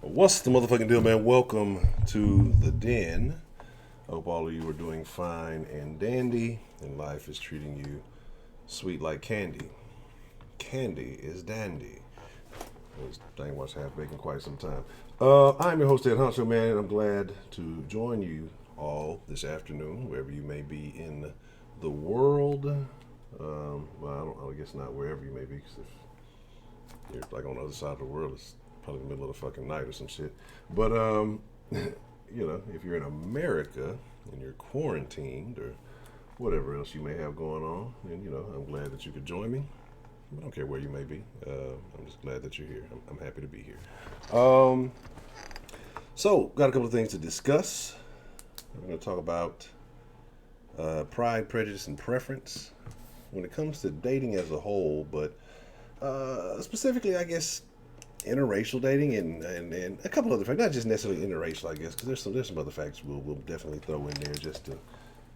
What's the motherfucking deal, man? Welcome to the den. I hope all of you are doing fine and dandy, and life is treating you sweet like candy. Candy is dandy. This thing watched half baked in quite some time. I'm your host, Ed Honcho, man, and I'm glad to join you all this afternoon, wherever you may be in the world. I guess not wherever you may be, because if you're like on the other side of the world, it's probably the middle of the fucking night or some shit. But if you're in America and you're quarantined or whatever else you may have going on, then I'm glad that you could join me. I don't care where you may be. I'm just glad that you're here. I'm happy to be here. So, got a couple of things to discuss. We're going to talk about pride, prejudice, and preference when it comes to dating as a whole, but specifically, I guess, interracial dating and a couple other factors, not just necessarily interracial, I guess, because there's some other factors we'll definitely throw in there just to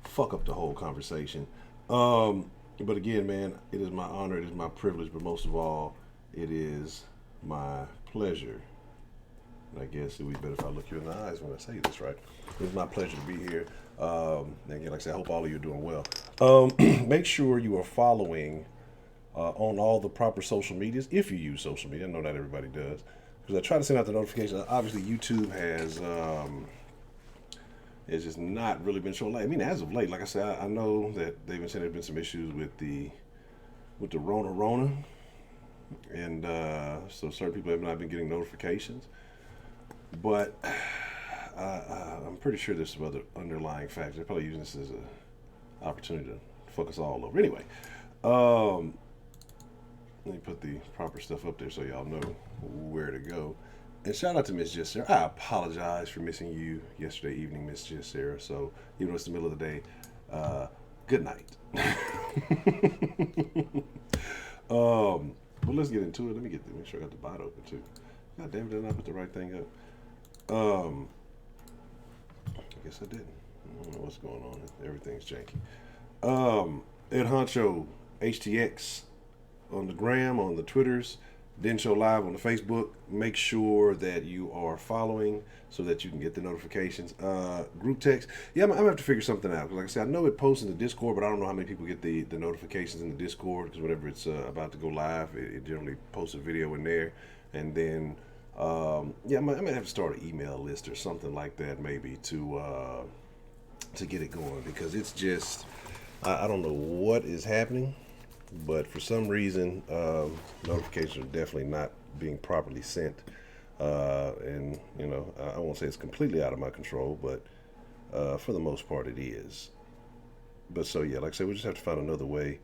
fuck up the whole conversation. But again, man, it is my honor, it is my privilege, but most of all, it is my pleasure. And I guess it would be better if I look you in the eyes when I say this, right? It's my pleasure to be here. Again, like I said, I hope all of you are doing well. Make sure you are following on all the proper social medias, if you use social media. I know not everybody does, because I try to send out the notifications. Obviously, YouTube has just not really been showing light. I mean, as of late, like I said, I know that they've been saying there's been some issues with the Rona, and so certain people have not been getting notifications. But I'm pretty sure there's some other underlying factors. They're probably using this as an opportunity to fuck us all over. Anyway, let me put the proper stuff up there so y'all know where to go. And shout out to Miss Jessera. I apologize for missing you yesterday evening, Miss Jessera. So even though it's the middle of the day, good night. But let's get into it. Let me make sure I got the bot open too. God damn it, did I not put the right thing up? I guess I didn't. I don't know what's going on. Everything's janky. Ed Honcho, HTX on the gram, on the Twitters, Den Show Live on the Facebook. Make sure that you are following so that you can get the notifications. Group text. Yeah, I'm going to have to figure something out. Because like I said, I know it posts in the Discord, but I don't know how many people get the notifications in the Discord. Because whenever it's about to go live, it generally posts a video in there. And then, I might have to start an email list or something like that maybe to get it going. Because it's just, I don't know what is happening. But for some reason, notifications are definitely not being properly sent. And, I won't say it's completely out of my control, but for the most part it is. But so, yeah, like I said, we just have to find another way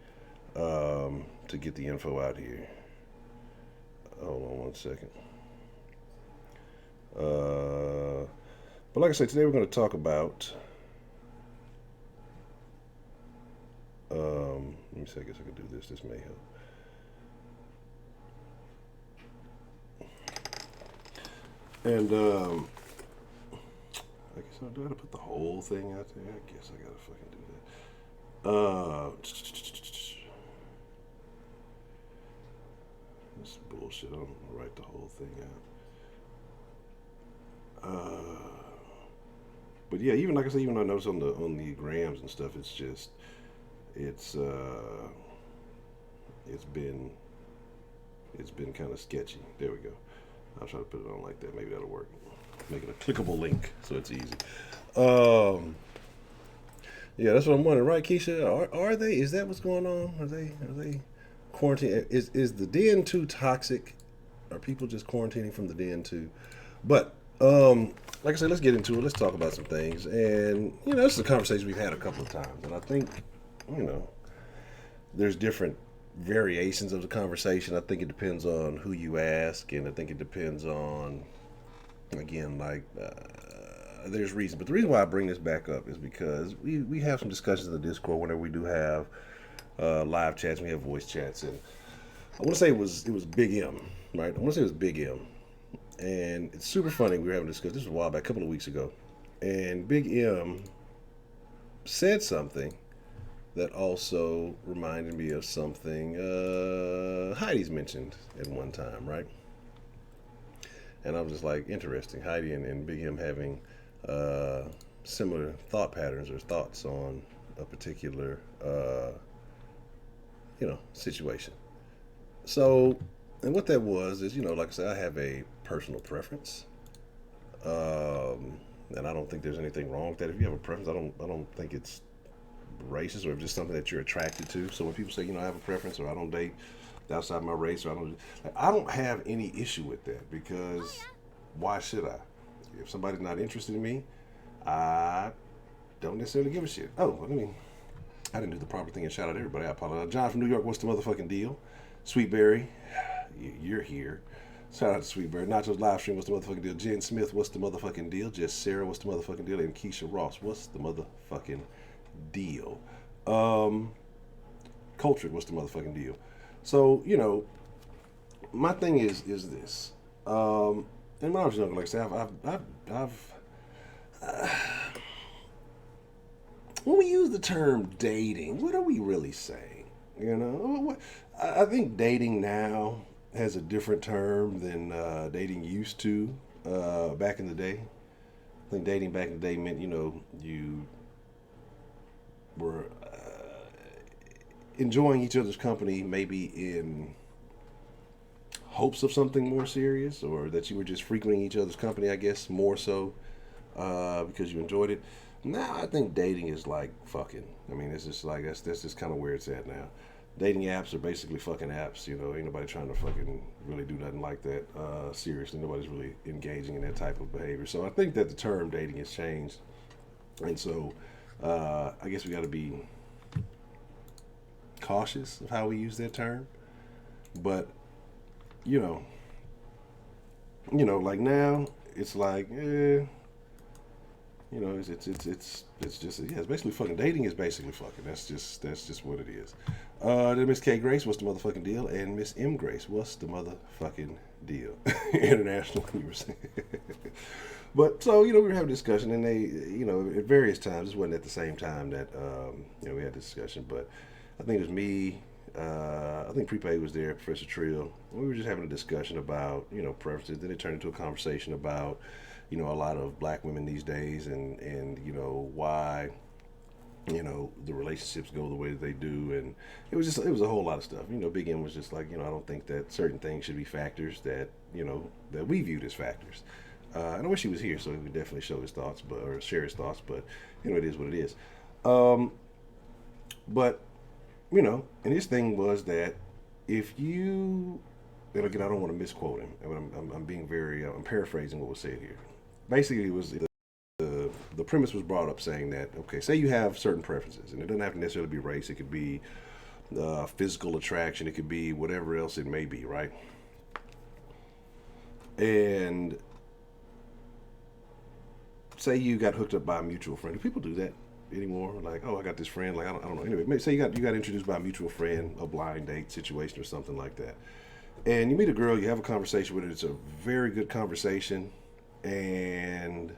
to get the info out here. Hold on one second. But like I said, today we're going to talk about... let me see, I guess I could do this. This may help. And, I guess I do have to put the whole thing out there. I guess I gotta fucking do that. This is bullshit. I'm gonna write the whole thing out. But yeah, even like I said, even I noticed on the grams and stuff, it's just, it's been kind of sketchy. There we go. I'll try to put it on like that. Maybe that'll work. Make it a clickable link so it's easy. Yeah, that's what I'm wondering, right, Keisha? Are they? Is that what's going on? Are they quarantining? Is the den too toxic? Are people just quarantining from the den too? But like I said, let's get into it. Let's talk about some things. And this is a conversation we've had a couple of times, and I think there's different variations of the conversation. I think it depends on who you ask, and I think it depends on, again, like, there's reason. But the reason why I bring this back up is because we have some discussions in the Discord whenever we do have live chats, we have voice chats, and I want to say it was Big M, right? I want to say it was Big M, and it's super funny. We were having a discussion. This was a while back, a couple of weeks ago, and Big M said something that also reminded me of something Heidi's mentioned at one time, right? And I'm just like, interesting. Heidi and Big M having uh, similar thought patterns or thoughts on a particular, situation. So, and what that was is, like I said, I have a personal preference. Um, and I don't think there's anything wrong with that. If you have a preference, I don't think it's racist or if it's just something that you're attracted to. So when people say, I have a preference or I don't date outside my race or I don't have any issue with that because why should I? If somebody's not interested in me, I don't necessarily give a shit. Oh, I didn't do the proper thing and shout out everybody. I apologize. John from New York, what's the motherfucking deal? Sweetberry, you're here. Shout out to Sweetberry. Nachos live stream, what's the motherfucking deal? Jen Smith, what's the motherfucking deal? Just Sarah, what's the motherfucking deal? And Keisha Ross, what's the motherfucking deal? Um, Cultured, what's the motherfucking deal? So, my thing is this. And when I was younger, like I said, when we use the term dating, what are we really saying? I think dating now has a different term than dating used to back in the day. I think dating back in the day meant, you were enjoying each other's company, maybe in hopes of something more serious, or that you were just frequenting each other's company, I guess, more so because you enjoyed it. Now I think dating is like fucking. I mean, it's just like that's just kind of where it's at now. Dating apps are basically fucking apps. Ain't nobody trying to fucking really do nothing like that. Seriously, nobody's really engaging in that type of behavior. So I think that the term dating has changed, and so I guess we got to be cautious of how we use that term. But you know, like now it's like, it's just yeah, it's basically fucking. Dating is basically fucking. That's just what it is. Then Miss K Grace, what's the motherfucking deal? And Miss M Grace, what's the motherfucking deal? International, you were saying. But so we were having a discussion, and they, at various times, this wasn't at the same time that we had this discussion, but I think it was me. I think Prepaid was there, Professor Trill. We were just having a discussion about preferences. Then it turned into a conversation about a lot of black women these days, and why the relationships go the way that they do, and it was a whole lot of stuff. Big M was just like, I don't think that certain things should be factors that that we viewed as factors. And I wish he was here so he would definitely show his thoughts, or share his thoughts. But it is what it is. Um, but and his thing was that if you, and again, I don't want to misquote him. I'm being very, I'm paraphrasing what was said here. Basically, it was the premise was brought up saying that, okay, say you have certain preferences, and it doesn't have to necessarily be race. It could be physical attraction. It could be whatever else it may be, right? And say you got hooked up by a mutual friend. Do people do that anymore? Like, oh, I got this friend. Like, I don't know. Anyway, say you got introduced by a mutual friend, a blind date situation or something like that. And you meet a girl, you have a conversation with her. It's a very good conversation, and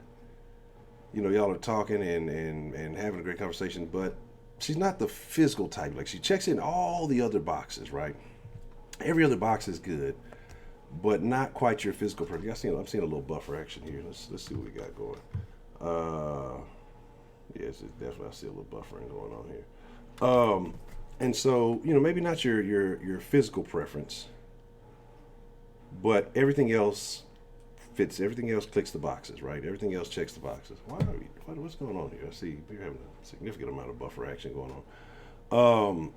y'all are talking and having a great conversation. But she's not the physical type. Like, she checks in all the other boxes, right? Every other box is good, but not quite your physical person. I'm seeing a little buffer action here. Let's see what we got going. Yes, it's definitely, I see a little buffering going on here. And so maybe not your physical preference, but everything else fits. Everything else clicks the boxes, right? Everything else checks the boxes. What's going on here? I see we're having a significant amount of buffer action going on.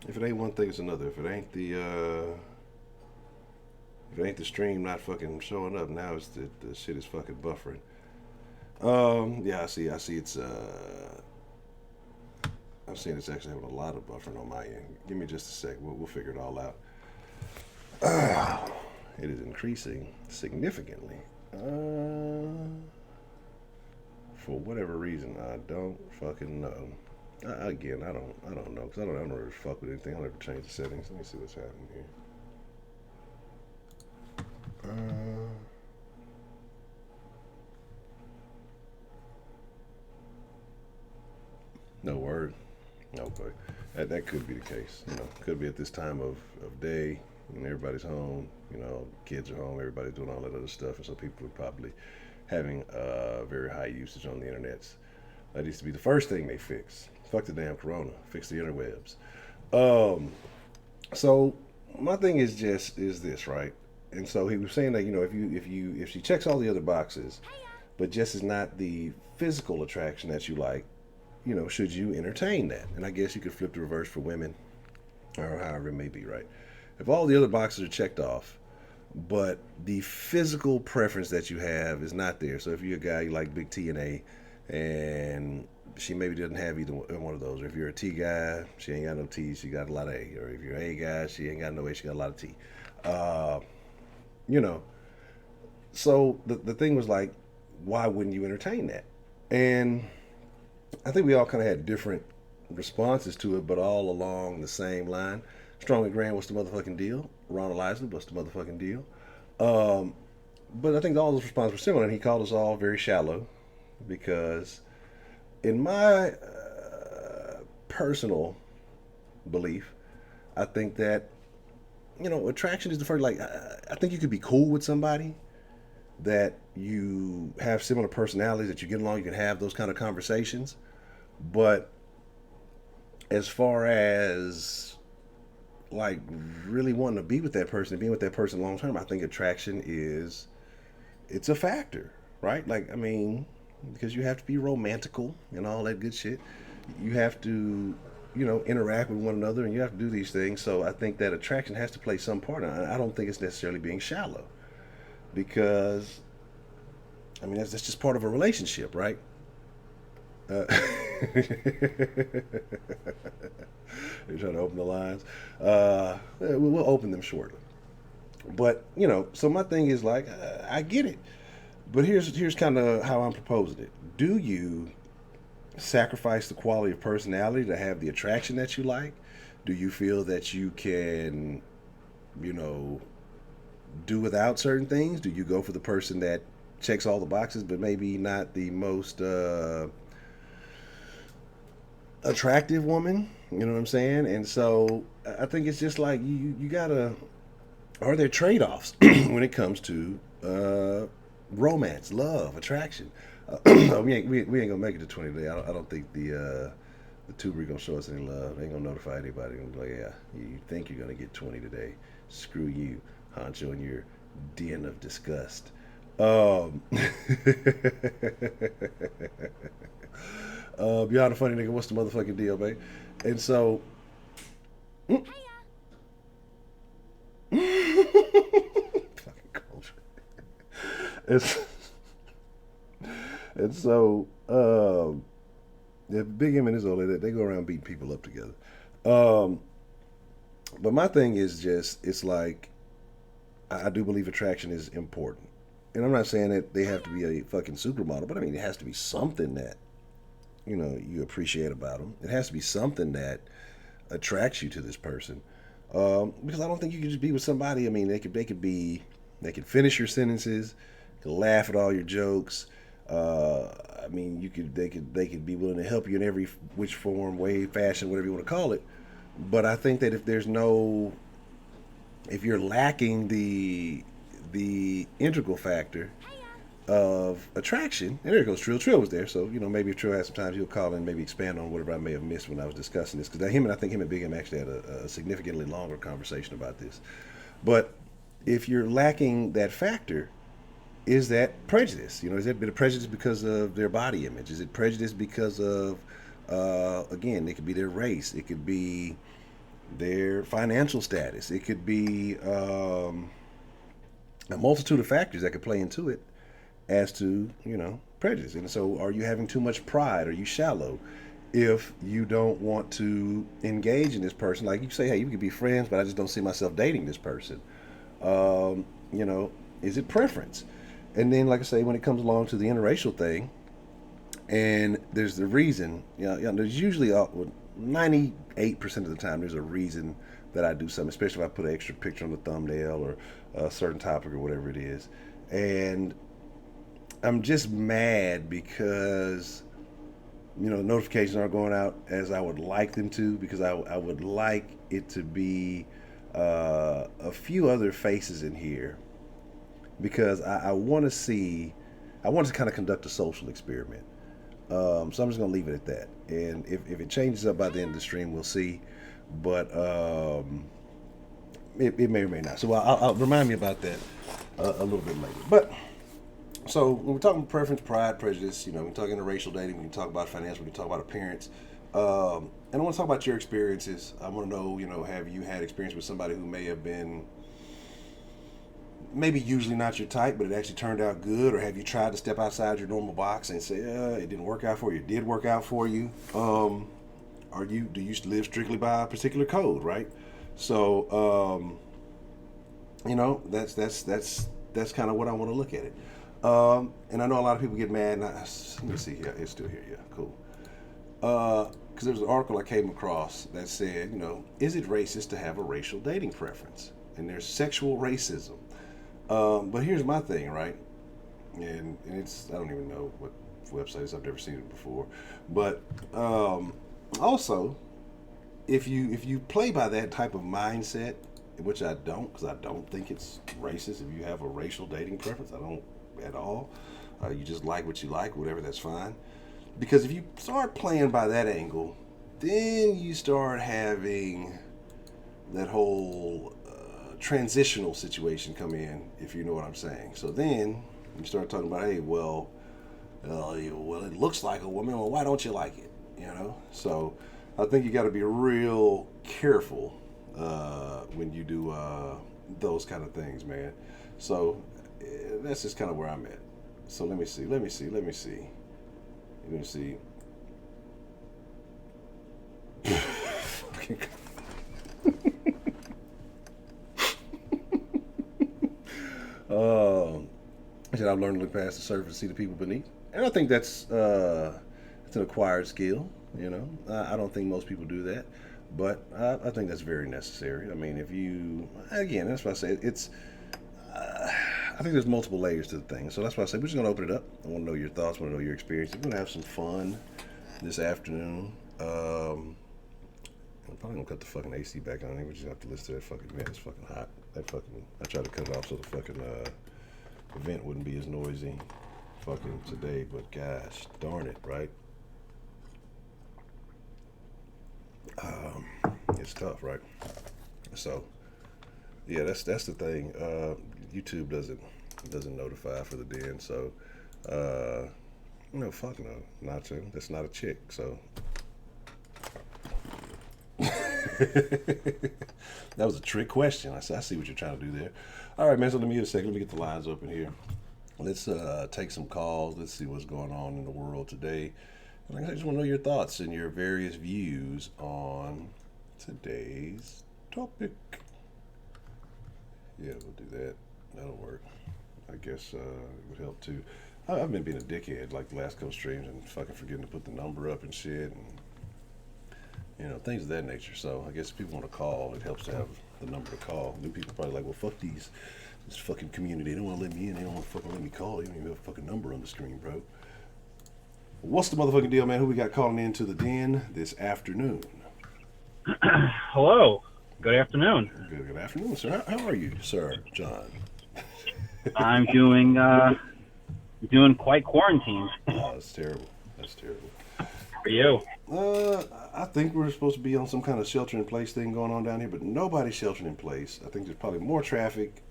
If it ain't one thing, it's another. If it ain't the stream not fucking showing up, now it's the shit is fucking buffering. Yeah, I see it's I'm seeing it's actually having a lot of buffering on my end. Give me just a sec. We'll figure it all out. It is increasing significantly. For whatever reason, I don't fucking know. Again, I don't know, because I don't really fuck with anything. I don't ever change the settings. Let me see what's happening here. No word. Okay. That could be the case. Could be at this time of day. and everybody's home. Kids are home, everybody's doing all that other stuff, and so people are probably having very high usage on the internet. That needs to be the first thing they fix. Fuck the damn corona. Fix the interwebs. Um, so my thing is this, right? And so he was saying that if she checks all the other boxes, but just is not the physical attraction that you like, should you entertain that? And I guess you could flip the reverse for women, or however it may be, right? If all the other boxes are checked off, but the physical preference that you have is not there. So if you're a guy you like big T and A, and she maybe doesn't have either one of those. Or if you're a T guy, she ain't got no T, she got a lot of A. Or if you're an A guy, she ain't got no A, she got a lot of T. Uh, you know, so the thing was like, why wouldn't you entertain that? And I think we all kind of had different responses to it, but all along the same line. Strong and Grand, what's the motherfucking deal? Ronald Isley, what's the motherfucking deal? Um, but I think all those responses were similar, and he called us all very shallow because, in my personal belief, I think that attraction is the first. Like, I think you could be cool with somebody that you have similar personalities, that you get along, you can have those kind of conversations. But as far as like really wanting to be with that person and being with that person long term, I think attraction is it's a factor, right? Like, I mean, because you have to be romantical and all that good shit. You have to, interact with one another, and you have to do these things. So I think that attraction has to play some part. I don't think it's necessarily being shallow because, I mean, that's just part of a relationship, right? Uh, You're trying to open the lines. We'll open them shortly. But so my thing is like, I get it, but here's kind of how I'm proposing it. Do you sacrifice the quality of personality to have the attraction that you like? Do you feel that you can, you know, do without certain things? Do you go for the person that checks all the boxes, but maybe not the most attractive woman? You know what I'm saying? And so I think it's just like you gotta. Are there trade offs when it comes to romance, love, attraction? We ain't gonna make it to 20 today. I don't think the tuber gonna show us any love. They ain't gonna notify anybody. Gonna be like, yeah, you think you're gonna get 20 today? Screw you, Honcho, and your den of disgust. Beyond a funny nigga, what's the motherfucking deal, babe? And so, fucking culture. It's, and so, yeah, Big M and his old lady, they go around beating people up together. Um, but my thing is just, it's like, I do believe attraction is important. And I'm not saying that they have to be a fucking supermodel, but I mean, it has to be something that, you appreciate about them. It has to be something that attracts you to this person. Because I don't think you can just be with somebody. I mean, they could finish your sentences, could laugh at all your jokes. I mean, they could be willing to help you in every which form, way, fashion, whatever you want to call it. But I think that if you're lacking the integral factor of attraction, and there goes Trill. Trill was there, so maybe if Trill has some time, he'll call and maybe expand on whatever I may have missed when I was discussing this. Because I think him and Big M actually had a significantly longer conversation about this. But if you're lacking that factor, is that prejudice? Is that a bit of prejudice because of their body image? Is it prejudice because of again, it could be their race, it could be their financial status, it could be a multitude of factors that could play into it as to prejudice. And so, are you having too much pride? Are you shallow if you don't want to engage in this person? Like, you say, hey, you could be friends, but I just don't see myself dating this person. Is it preference? And then, like I say, when it comes along to the interracial thing, and there's the reason, there's usually 98% of the time there's a reason that I do something, especially if I put an extra picture on the thumbnail or a certain topic or whatever it is. And I'm just mad because notifications aren't going out as I would like them to, because I would like it to be a few other faces in here because I want to see, I want to kind of conduct a social experiment. So I'm just going to leave it at that. And if it changes up by the end of the stream, we'll see. But it may or may not. So I'll remind me about that a little bit later. But so when we're talking preference, pride, prejudice, you know, we're talking interracial dating, we can talk about finance, we can talk about appearance. And I want to talk about your experiences. I want to know, you know, have you had experience with somebody who may have been maybe usually not your type, but it actually turned out good, or have you tried to step outside your normal box and say, it didn't work out for you, it did work out for you? Do you live strictly by a particular code, right? So, you know, that's kind of what I want to look at it. And I know a lot of people get mad. Let me see here. It's still here. Yeah, cool. Because there was an article I came across that said, you know, is it racist to have a racial dating preference? And there's sexual racism. But here's my thing, right? And it's, I don't even know what websites, I've never seen it before. But also, if you play by that type of mindset, which I don't, because I don't think it's racist if you have a racial dating preference. I don't at all. You just like what you like, whatever, that's fine. Because if you start playing by that angle, then you start having that whole transitional situation come in, if you know what I'm saying. So then you start talking about, hey, well, it looks like a woman. Well, why don't you like it? You know. So I think you got to be real careful when you do those kind of things, man. So that's just kind of where I'm at. So let me see. I said I've learned to look past the surface and see the people beneath, and I think that's it's an acquired skill. You know, I don't think most people do that, but I think that's very necessary. I mean, if you, again, that's why I say it's. I think there's multiple layers to the thing, so that's why I say we're just gonna open it up. I want to know your thoughts, want to know your experience. We're gonna have some fun this afternoon. I'm probably gonna cut the fucking AC back on. We just have to listen to that fucking vent. It's fucking hot. I tried to cut it off so the fucking vent wouldn't be as noisy fucking today, but gosh darn it, right? It's tough, right? So yeah, that's the thing. YouTube doesn't notify for the den, so no, fuck no, Nacho. That's not a chick, so that was a trick question. I see what you're trying to do there. All right, man, so let me get a second. Let me get the lines open here. Let's take some calls. Let's see what's going on in the world today. And I just want to know your thoughts and your various views on today's topic. Yeah, we'll do that. That'll work. I guess it would help too. I've been being a dickhead like the last couple streams and fucking forgetting to put the number up and shit and, you know, things of that nature. So I guess if people want to call, it helps to have the number to call. New people probably like, well, fuck this fucking community. They don't want to let me in. They don't want to fucking let me call. You don't even have a fucking number on the screen, bro. What's the motherfucking deal, man? Who we got calling into the den this afternoon? Hello. Good afternoon. Good afternoon, sir. How are you, sir, John? I'm doing quite quarantined. Oh, that's terrible. For you? I think we're supposed to be on some kind of shelter-in-place thing going on down here, but nobody's sheltering in place. I think there's probably more traffic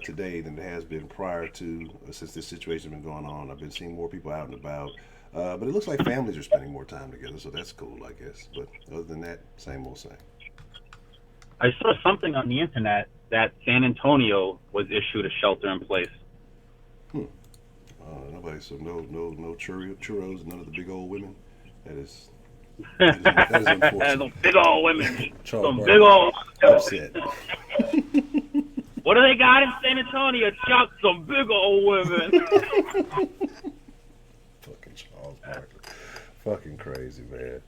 today than there has been prior to, since this situation's been going on. I've been seeing more people out and about. But it looks like families are spending more time together, so that's cool, I guess. But other than that, same old same. I saw something on the internet that San Antonio was issued a shelter in place. Nobody, so no churros, none of the big old women. That is unfortunate. Some big old women. Charles Some big old. Upset. What do they got in San Antonio, Chuck? Some big old women. Fucking Charles Barkley. Fucking crazy, man.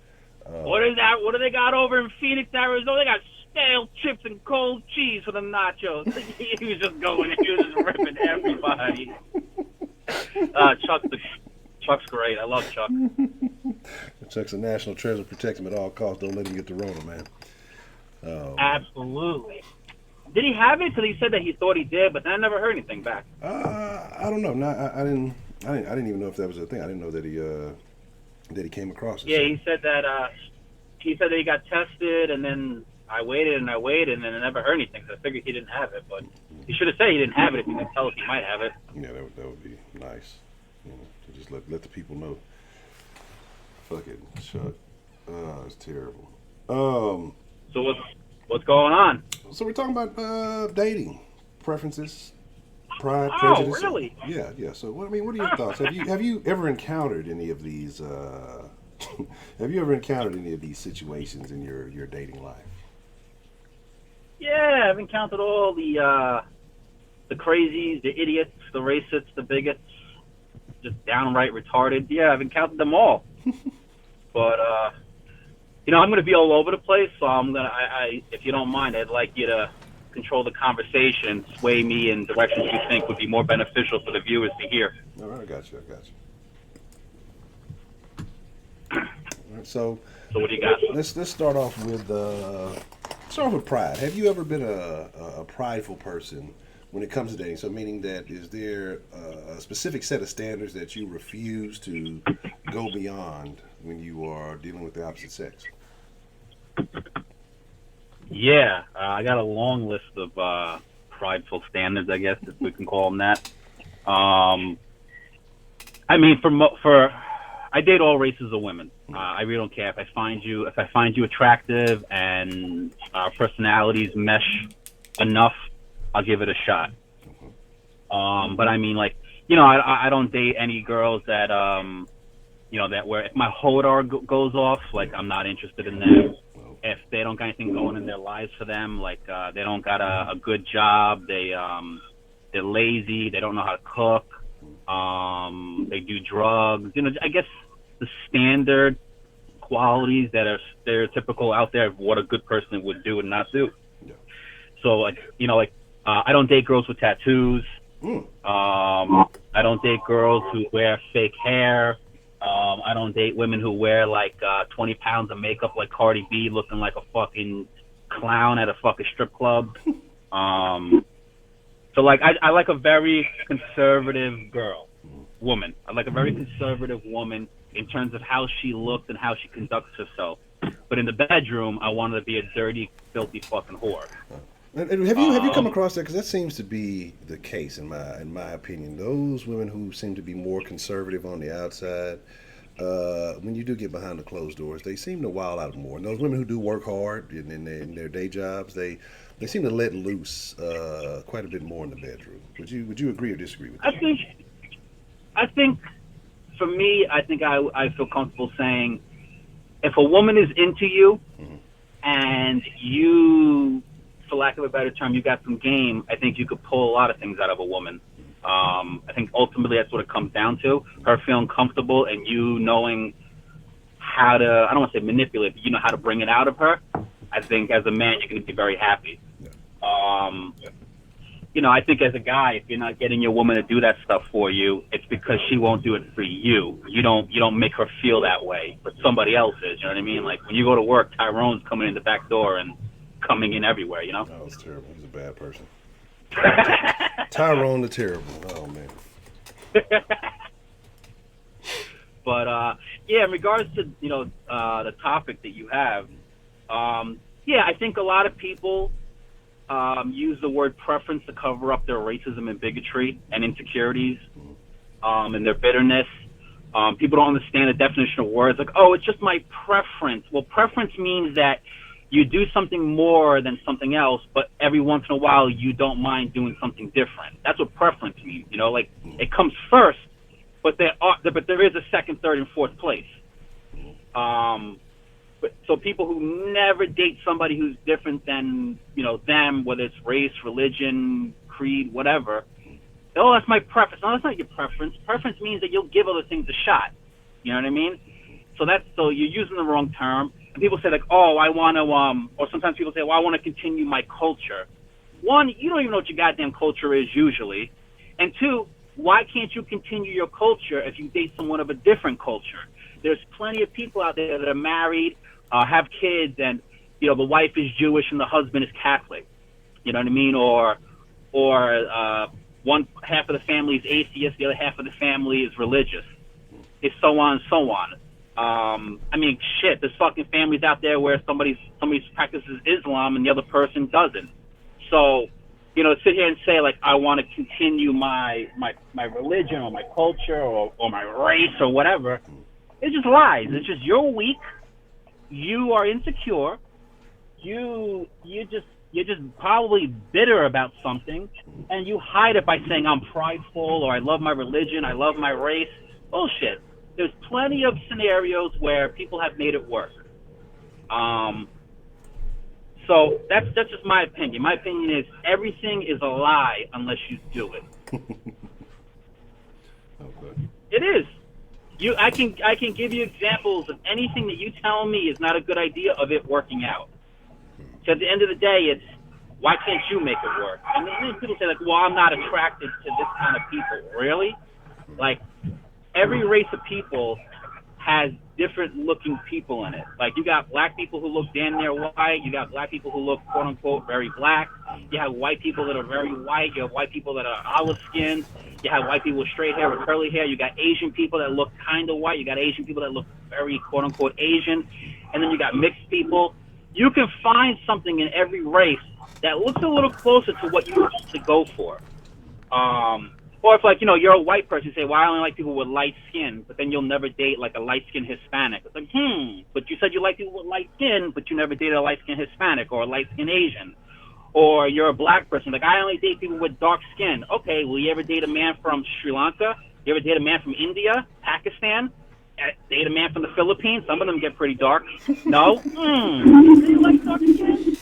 What is that? What do they got over in Phoenix, Arizona? They got stale chips and cold cheese for the nachos. He was just going and he was just ripping everybody. Chuck's great. I love Chuck. Chuck's a national treasure. Protect him at all costs. Don't let him get the Rona, man. Absolutely. Did he have it? Because he said that he thought he did, but then I never heard anything back. I don't know. No, I didn't. I didn't even know if that was a thing. I didn't know that he came across it. Yeah, So. he said that he got tested, and then I waited, and then I never heard anything. So I figured he didn't have it, but he should have said he didn't have it if he could tell us he might have it. Yeah, that would be nice. You know, to just let the people know. Fuck it, Chuck. It's terrible. So what's going on? So we're talking about dating preferences, pride, Oh, prejudice. really? Yeah. So what are your thoughts? Have you ever encountered any of these? Have you ever encountered any of these situations in your dating life? Yeah, I've encountered all the crazies, the idiots, the racists, the bigots, just downright retarded. Yeah, I've encountered them all. But I'm going to be all over the place, so if you don't mind, I'd like you to control the conversation, sway me in directions you think would be more beneficial for the viewers to hear. All right, I got you. All right, so what do you got? Let's start off with pride. Have you ever been a prideful person when it comes to dating? So meaning that, is there a specific set of standards that you refuse to go beyond when you are dealing with the opposite sex? Yeah, I got a long list of prideful standards, I guess, if we can call them that. I mean, I date all races of women. I really don't care if I find you attractive and our personalities mesh enough, I'll give it a shot. But I mean, like, I don't date any girls that that where if my hodar goes off, like, I'm not interested in them. If they don't got anything going in their lives for them, like they don't got a good job, they're lazy, they don't know how to cook, they do drugs. I guess the standard qualities that are stereotypical out there of what a good person would do and not do. Yeah. So I don't date girls with tattoos. I don't date girls who wear fake hair. I don't date women who wear like 20 pounds of makeup like Cardi B, looking like a fucking clown at a fucking strip club. So like I like a very conservative woman. I like a very conservative woman in terms of how she looks and how she conducts herself. But in the bedroom, I want her to be a dirty, filthy fucking whore. And have you come across that? Because that seems to be the case in my opinion. Those women who seem to be more conservative on the outside, when you do get behind the closed doors, they seem to wild out more. And those women who do work hard in their day jobs, they seem to let loose quite a bit more in the bedroom. Would you agree or disagree with that? I think for me, I feel comfortable saying, if a woman is into you, and you, for lack of a better term, you got some game, I think you could pull a lot of things out of a woman. I think ultimately that's what it comes down to. Her feeling comfortable and you knowing how to, I don't want to say manipulate, but you know how to bring it out of her. I think as a man, you're going to be very happy. Yeah. I think as a guy, if you're not getting your woman to do that stuff for you, it's because she won't do it for you. You don't make her feel that way, but somebody else is. You know what I mean? Like when you go to work, Tyrone's coming in the back door and coming in everywhere. Oh, it's terrible. He's a bad person. Tyrone the Terrible. Oh man. But in regards to the topic that you have, I think a lot of people use the word preference to cover up their racism and bigotry and insecurities, and their bitterness. People don't understand the definition of words. Like, oh, it's just my preference. Well, preference means that you do something more than something else, but every once in a while you don't mind doing something different. That's what preference means. Like it comes first, but there is a second, third, and fourth place. So people who never date somebody who's different than them, whether it's race, religion, creed, whatever. Oh, that's my preference. No, that's not your preference. Preference means that you'll give other things a shot. You know what I mean? So you're using the wrong term. And people say like, oh, I want to, or sometimes people say, well, I want to continue my culture. One, you don't even know what your goddamn culture is usually. And two, why can't you continue your culture if you date someone of a different culture? There's plenty of people out there that are married, have kids, and the wife is Jewish and the husband is Catholic. You know what I mean? Or one half of the family is atheist, the other half of the family is religious. It's so on and so on. I mean, shit, there's fucking families out there where somebody practices Islam and the other person doesn't. So, you know, sit here and say, like, I want to continue my religion or my culture or my race or whatever, it's just lies. It's just you're weak, you are insecure, you're just probably bitter about something, and you hide it by saying I'm prideful or I love my religion, I love my race. Bullshit. There's plenty of scenarios where people have made it work. So that's just my opinion. My opinion is everything is a lie unless you do it. Okay. It is. I can give you examples of anything that you tell me is not a good idea of it working out. So at the end of the day, it's why can't you make it work? And then people say like, well, I'm not attracted to this kind of people. Really? Like, every race of people has different looking people in it. Like, you got black people who look damn near white. You got black people who look, quote unquote, very black. You have white people that are very white. You have white people that are olive skinned. You have white people with straight hair with curly hair. You got Asian people that look kind of white. You got Asian people that look very, quote unquote, Asian. And then you got mixed people. You can find something in every race that looks a little closer to what you used to go for. Or if, like, you know, you're a white person, you say, well, I only like people with light skin, but then you'll never date, like, a light-skinned Hispanic. It's like, but you said you like people with light skin, but you never dated a light-skinned Hispanic or a light-skinned Asian. Or you're a black person, like, I only date people with dark skin. Okay, will you ever date a man from Sri Lanka? You ever date a man from India, Pakistan? Date a man from the Philippines? Some of them get pretty dark. No? Do you like dark skin?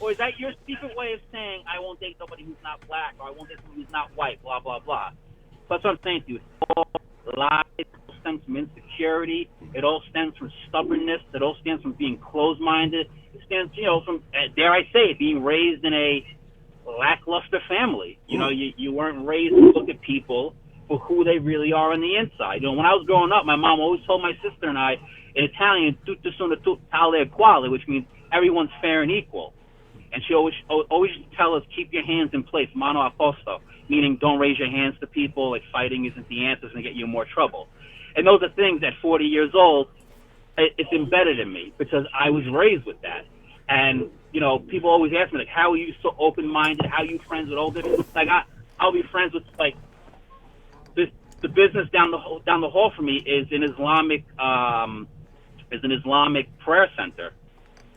Or is that your secret way of saying, I won't date somebody who's not black, or I won't date somebody who's not white, blah, blah, blah? So that's what I'm saying to you. It's all lies. It all stems from insecurity. It all stems from stubbornness. It all stems from being closed-minded. It stems, you know, from, dare I say it, being raised in a lackluster family. You know, you weren't raised to look at people for who they really are on the inside. You know, when I was growing up, my mom always told my sister and I, in Italian, tutti sono tale e quale, which means everyone's fair and equal. And she always tell us, keep your hands in place, mano a posto, meaning don't raise your hands to people, like fighting isn't the answer, it's going to get you in more trouble. And those are things at 40 years old, it's embedded in me because I was raised with that. And, you know, people always ask me, like, how are you so open-minded? How are you friends with all different, like, I'll be friends with, like, the business down the hall from me is an Islamic prayer center.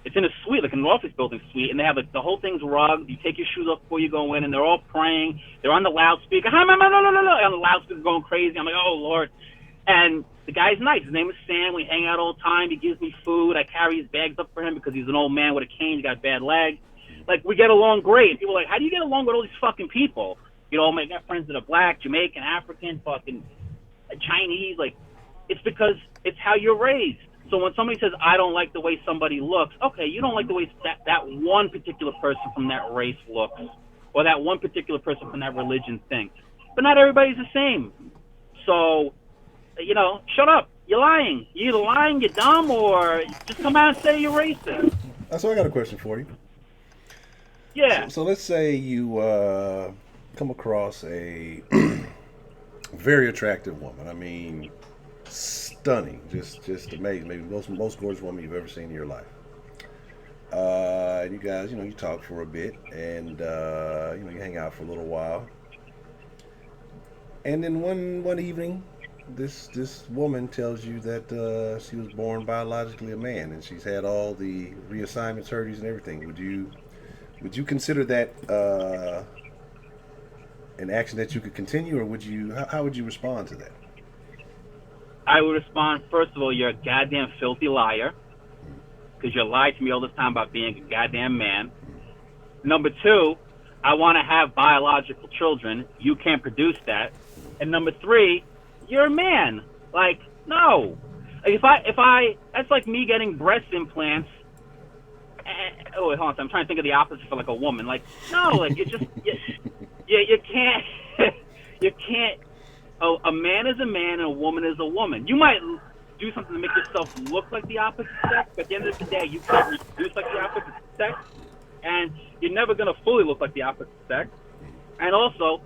It's in a suite, like an office building suite, and they have, like, the whole thing's rugged. You take your shoes off before you go in, and they're all praying. They're on the loudspeaker. No, on the loudspeaker going crazy. I'm like, oh, Lord. And the guy's nice. His name is Sam. We hang out all the time. He gives me food. I carry his bags up for him because he's an old man with a cane. He's got bad legs. Like, we get along great. People are like, how do you get along with all these fucking people? You know, I got friends that are black, Jamaican, African, fucking Chinese. Like, it's because it's how you're raised. So when somebody says, I don't like the way somebody looks, okay, you don't like the way that one particular person from that race looks, or that one particular person from that religion thinks. But not everybody's the same. So, you know, shut up. You're lying. You're either lying, you're dumb, or just come out and say you're racist. So I got a question for you. Yeah. So let's say you come across a very attractive woman. I mean, stunning, just amazing. Maybe the most gorgeous woman you've ever seen in your life. And you guys, you talk for a bit, and you hang out for a little while. And then one evening, this woman tells you that she was born biologically a man, and she's had all the reassignment surgeries and everything. Would you consider that an action that you could continue, or would you? How would you respond to that? I would respond, first of all, you're a goddamn filthy liar, because you lied to me all this time about being a goddamn man. Number two, I want to have biological children. You can't produce that. And number three, you're a man. Like, no. Like, if I, that's like me getting breast implants. Oh, wait, hold on. I'm trying to think of the opposite for like a woman. Like, no, like you can't, you can't. Oh, a man is a man and a woman is a woman. You might do something to make yourself look like the opposite sex, but at the end of the day, you can't reproduce like the opposite sex. and you're never gonna fully look like the opposite sex. And also,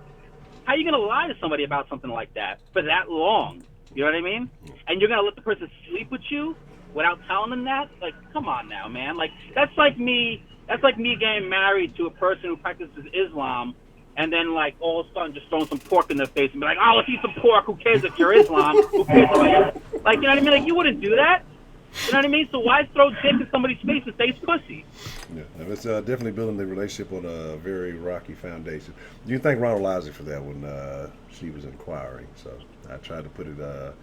how are you gonna lie to somebody about something like that for that long? You know what I mean? And you're gonna let the person sleep with you without telling them that? Like, come on now, man. Like, that's like me getting married to a person who practices Islam, and then, like, all of a sudden just throwing some pork in their face and be like, oh, let's eat some pork. Who cares if you're Islam? Who cares about you? Like, you know what I mean? Like, you wouldn't do that. You know what I mean? So why throw dick in somebody's face and say it's pussy? Yeah, it's definitely building the relationship on a very rocky foundation. Do you thank Ronald Isaac for that when she was inquiring? So I tried to put it.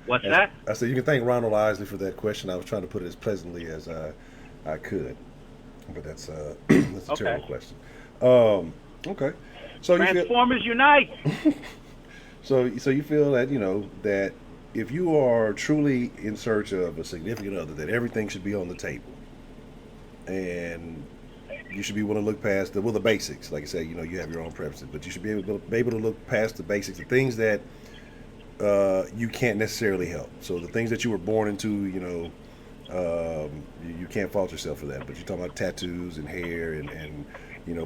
What's that? I said you can thank Ronald Isley for that question. I was trying to put it as pleasantly as I could, but that's a terrible question. Okay, so Transformers unite. So you feel that that if you are truly in search of a significant other, that everything should be on the table, and you should be able to look past the basics. Like I said, you have your own preferences, but you should be able to look past the basics, the things that you can't necessarily help. So the things that you were born into, you can't fault yourself for that. But you're talking about tattoos and hair and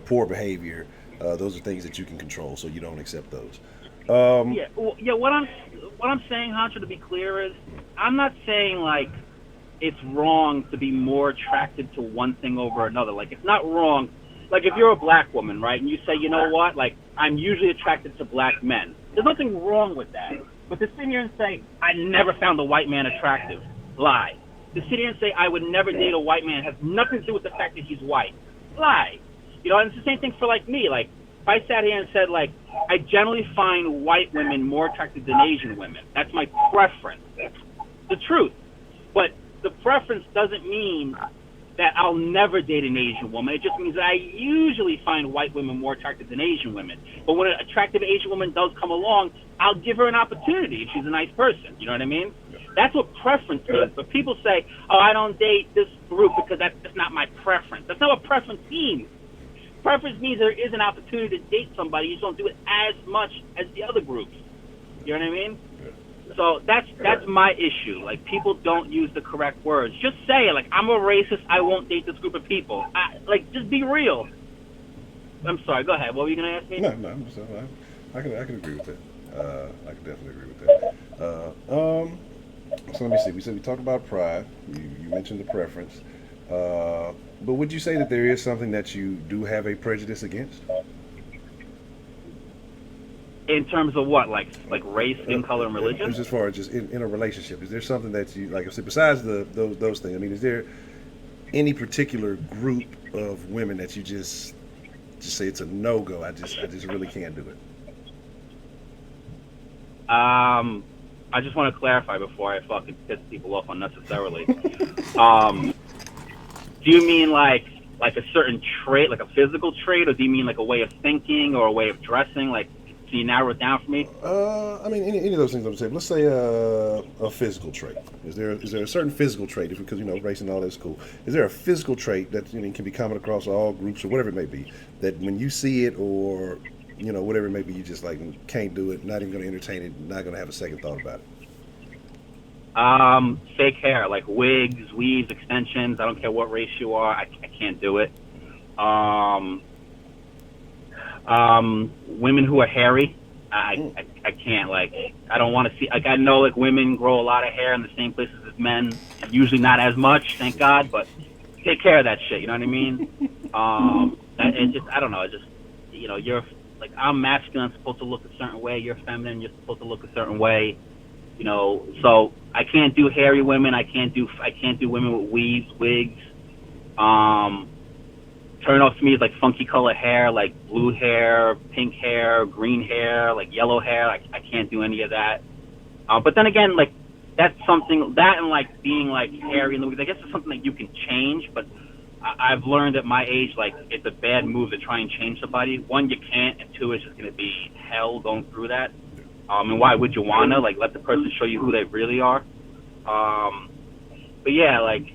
poor behavior. Those are things that you can control, so you don't accept those. What I'm saying, Honcho, to be clear, is I'm not saying like it's wrong to be more attracted to one thing over another. Like, it's not wrong. Like, if you're a black woman, right, and you say, you know what, like, I'm usually attracted to black men. There's nothing wrong with that. But to sit here and say, I never found a white man attractive, lie. To sit here and say, I would never date a white man has nothing to do with the fact that he's white, lie. And it's the same thing for, like, me. Like, if I sat here and said, like, I generally find white women more attractive than Asian women. That's my preference. The truth. But the preference doesn't mean that I'll never date an Asian woman. It just means that I usually find white women more attractive than Asian women. But when an attractive Asian woman does come along, I'll give her an opportunity if she's a nice person. You know what I mean? That's what preference is. But people say, oh, I don't date this group because that's not my preference. That's not what preference means. Preference means there is an opportunity to date somebody. You just don't do it as much as the other groups. You know what I mean? So that's my issue. Like, people don't use the correct words. Just say it. Like, I'm a racist. I won't date this group of people. Just be real. I'm sorry. Go ahead. What were you going to ask me? No. I can agree with that. I can definitely agree with that. So let me see. We talked about pride. You mentioned the preference. But would you say that there is something that you do have a prejudice against? In terms of what, like race, skin color, and religion? As far as just in a relationship, is there something that you, like I said, besides those things? I mean, is there any particular group of women that you just say it's a no-go? I just really can't do it. I just want to clarify before I fucking piss people off unnecessarily. Do you mean like a certain trait, like a physical trait, or do you mean like a way of thinking or a way of dressing? Like, can you narrow it down for me? I mean, any of those things I'm saying. Let's say a physical trait. Is there a certain physical trait? Because race and all that's cool. Is there a physical trait that can be common across all groups or whatever it may be, that when you see it or whatever it may be, you just like can't do it, not even going to entertain it, not going to have a second thought about it? Fake hair, like wigs, weaves, extensions. I don't care what race you are. I can't do it. Women who are hairy, I can't. Like, I don't want to see. Like, I know like women grow a lot of hair in the same places as men. Usually not as much, thank God. But take care of that shit. You know what I mean? It just, I don't know. It just, you're like, I'm masculine, I'm supposed to look a certain way. You're feminine, you're supposed to look a certain way. So I can't do hairy women. I can't do women with weaves, wigs. Turn off to me is like funky color hair, like blue hair, pink hair, green hair, like yellow hair. I can't do any of that. But then again, like, that's something that, and like being like hairy and the wigs, I guess it's something that you can change. But I've learned at my age, like, it's a bad move to try and change somebody. One, you can't, and two, it's just going to be hell going through that. And why would you wanna, like, let the person show you who they really are? But yeah, like,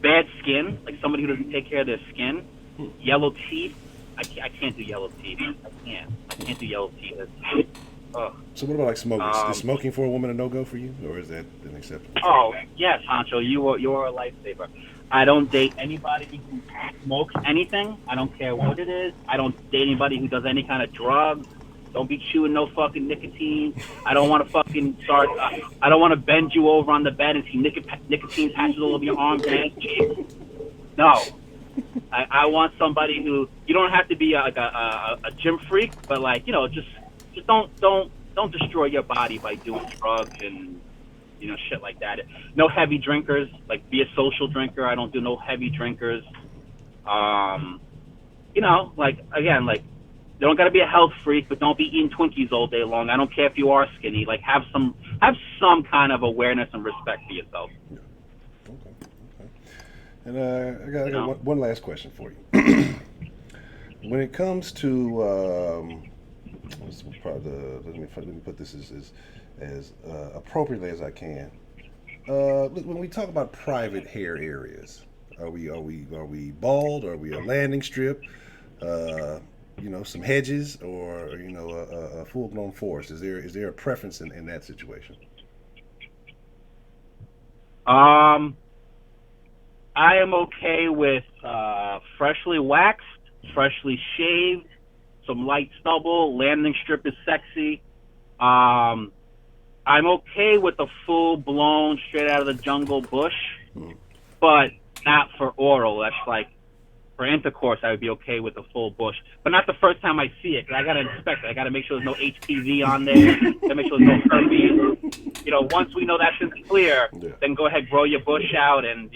bad skin, like somebody who doesn't take care of their skin. Yellow teeth, I can't do yellow teeth. I can't do yellow teeth. So what about like smoking? Is smoking for a woman a no-go for you, or is that an acceptable? Oh yes, Honcho, you're a lifesaver. I don't date anybody who smokes anything. I don't care what it is. I don't date anybody who does any kind of drugs. Don't be chewing no fucking nicotine. I don't want to fucking start. I don't want to bend you over on the bed and see nicotine patches all over your arms and ass cheeks. No, I want somebody who you don't have to be a gym freak, but like just don't destroy your body by doing drugs and shit like that. No heavy drinkers. Like be a social drinker. I don't do no heavy drinkers. Like again, like you don't gotta be a health freak, but don't be eating Twinkies all day long. I don't care if you are skinny. Like have some kind of awareness and respect for yourself. Yeah. Okay. And I got one last question for you. When it comes to let me put this as appropriately as I can. When we talk about private hair areas, are we bald? Are we a landing strip? Some hedges, or a full blown forest? Is there a preference in that situation? I am okay with freshly waxed, freshly shaved, some light stubble. Landing strip is sexy. I'm okay with a full-blown, straight out of the jungle bush, but not for oral. That's like, for intercourse, I would be okay with a full bush, but not the first time I see it. Cause I gotta inspect it. I gotta make sure there's no HPV on there. Gotta make sure there's no herpes. Once we know that shit's clear, then go ahead, grow your bush out, and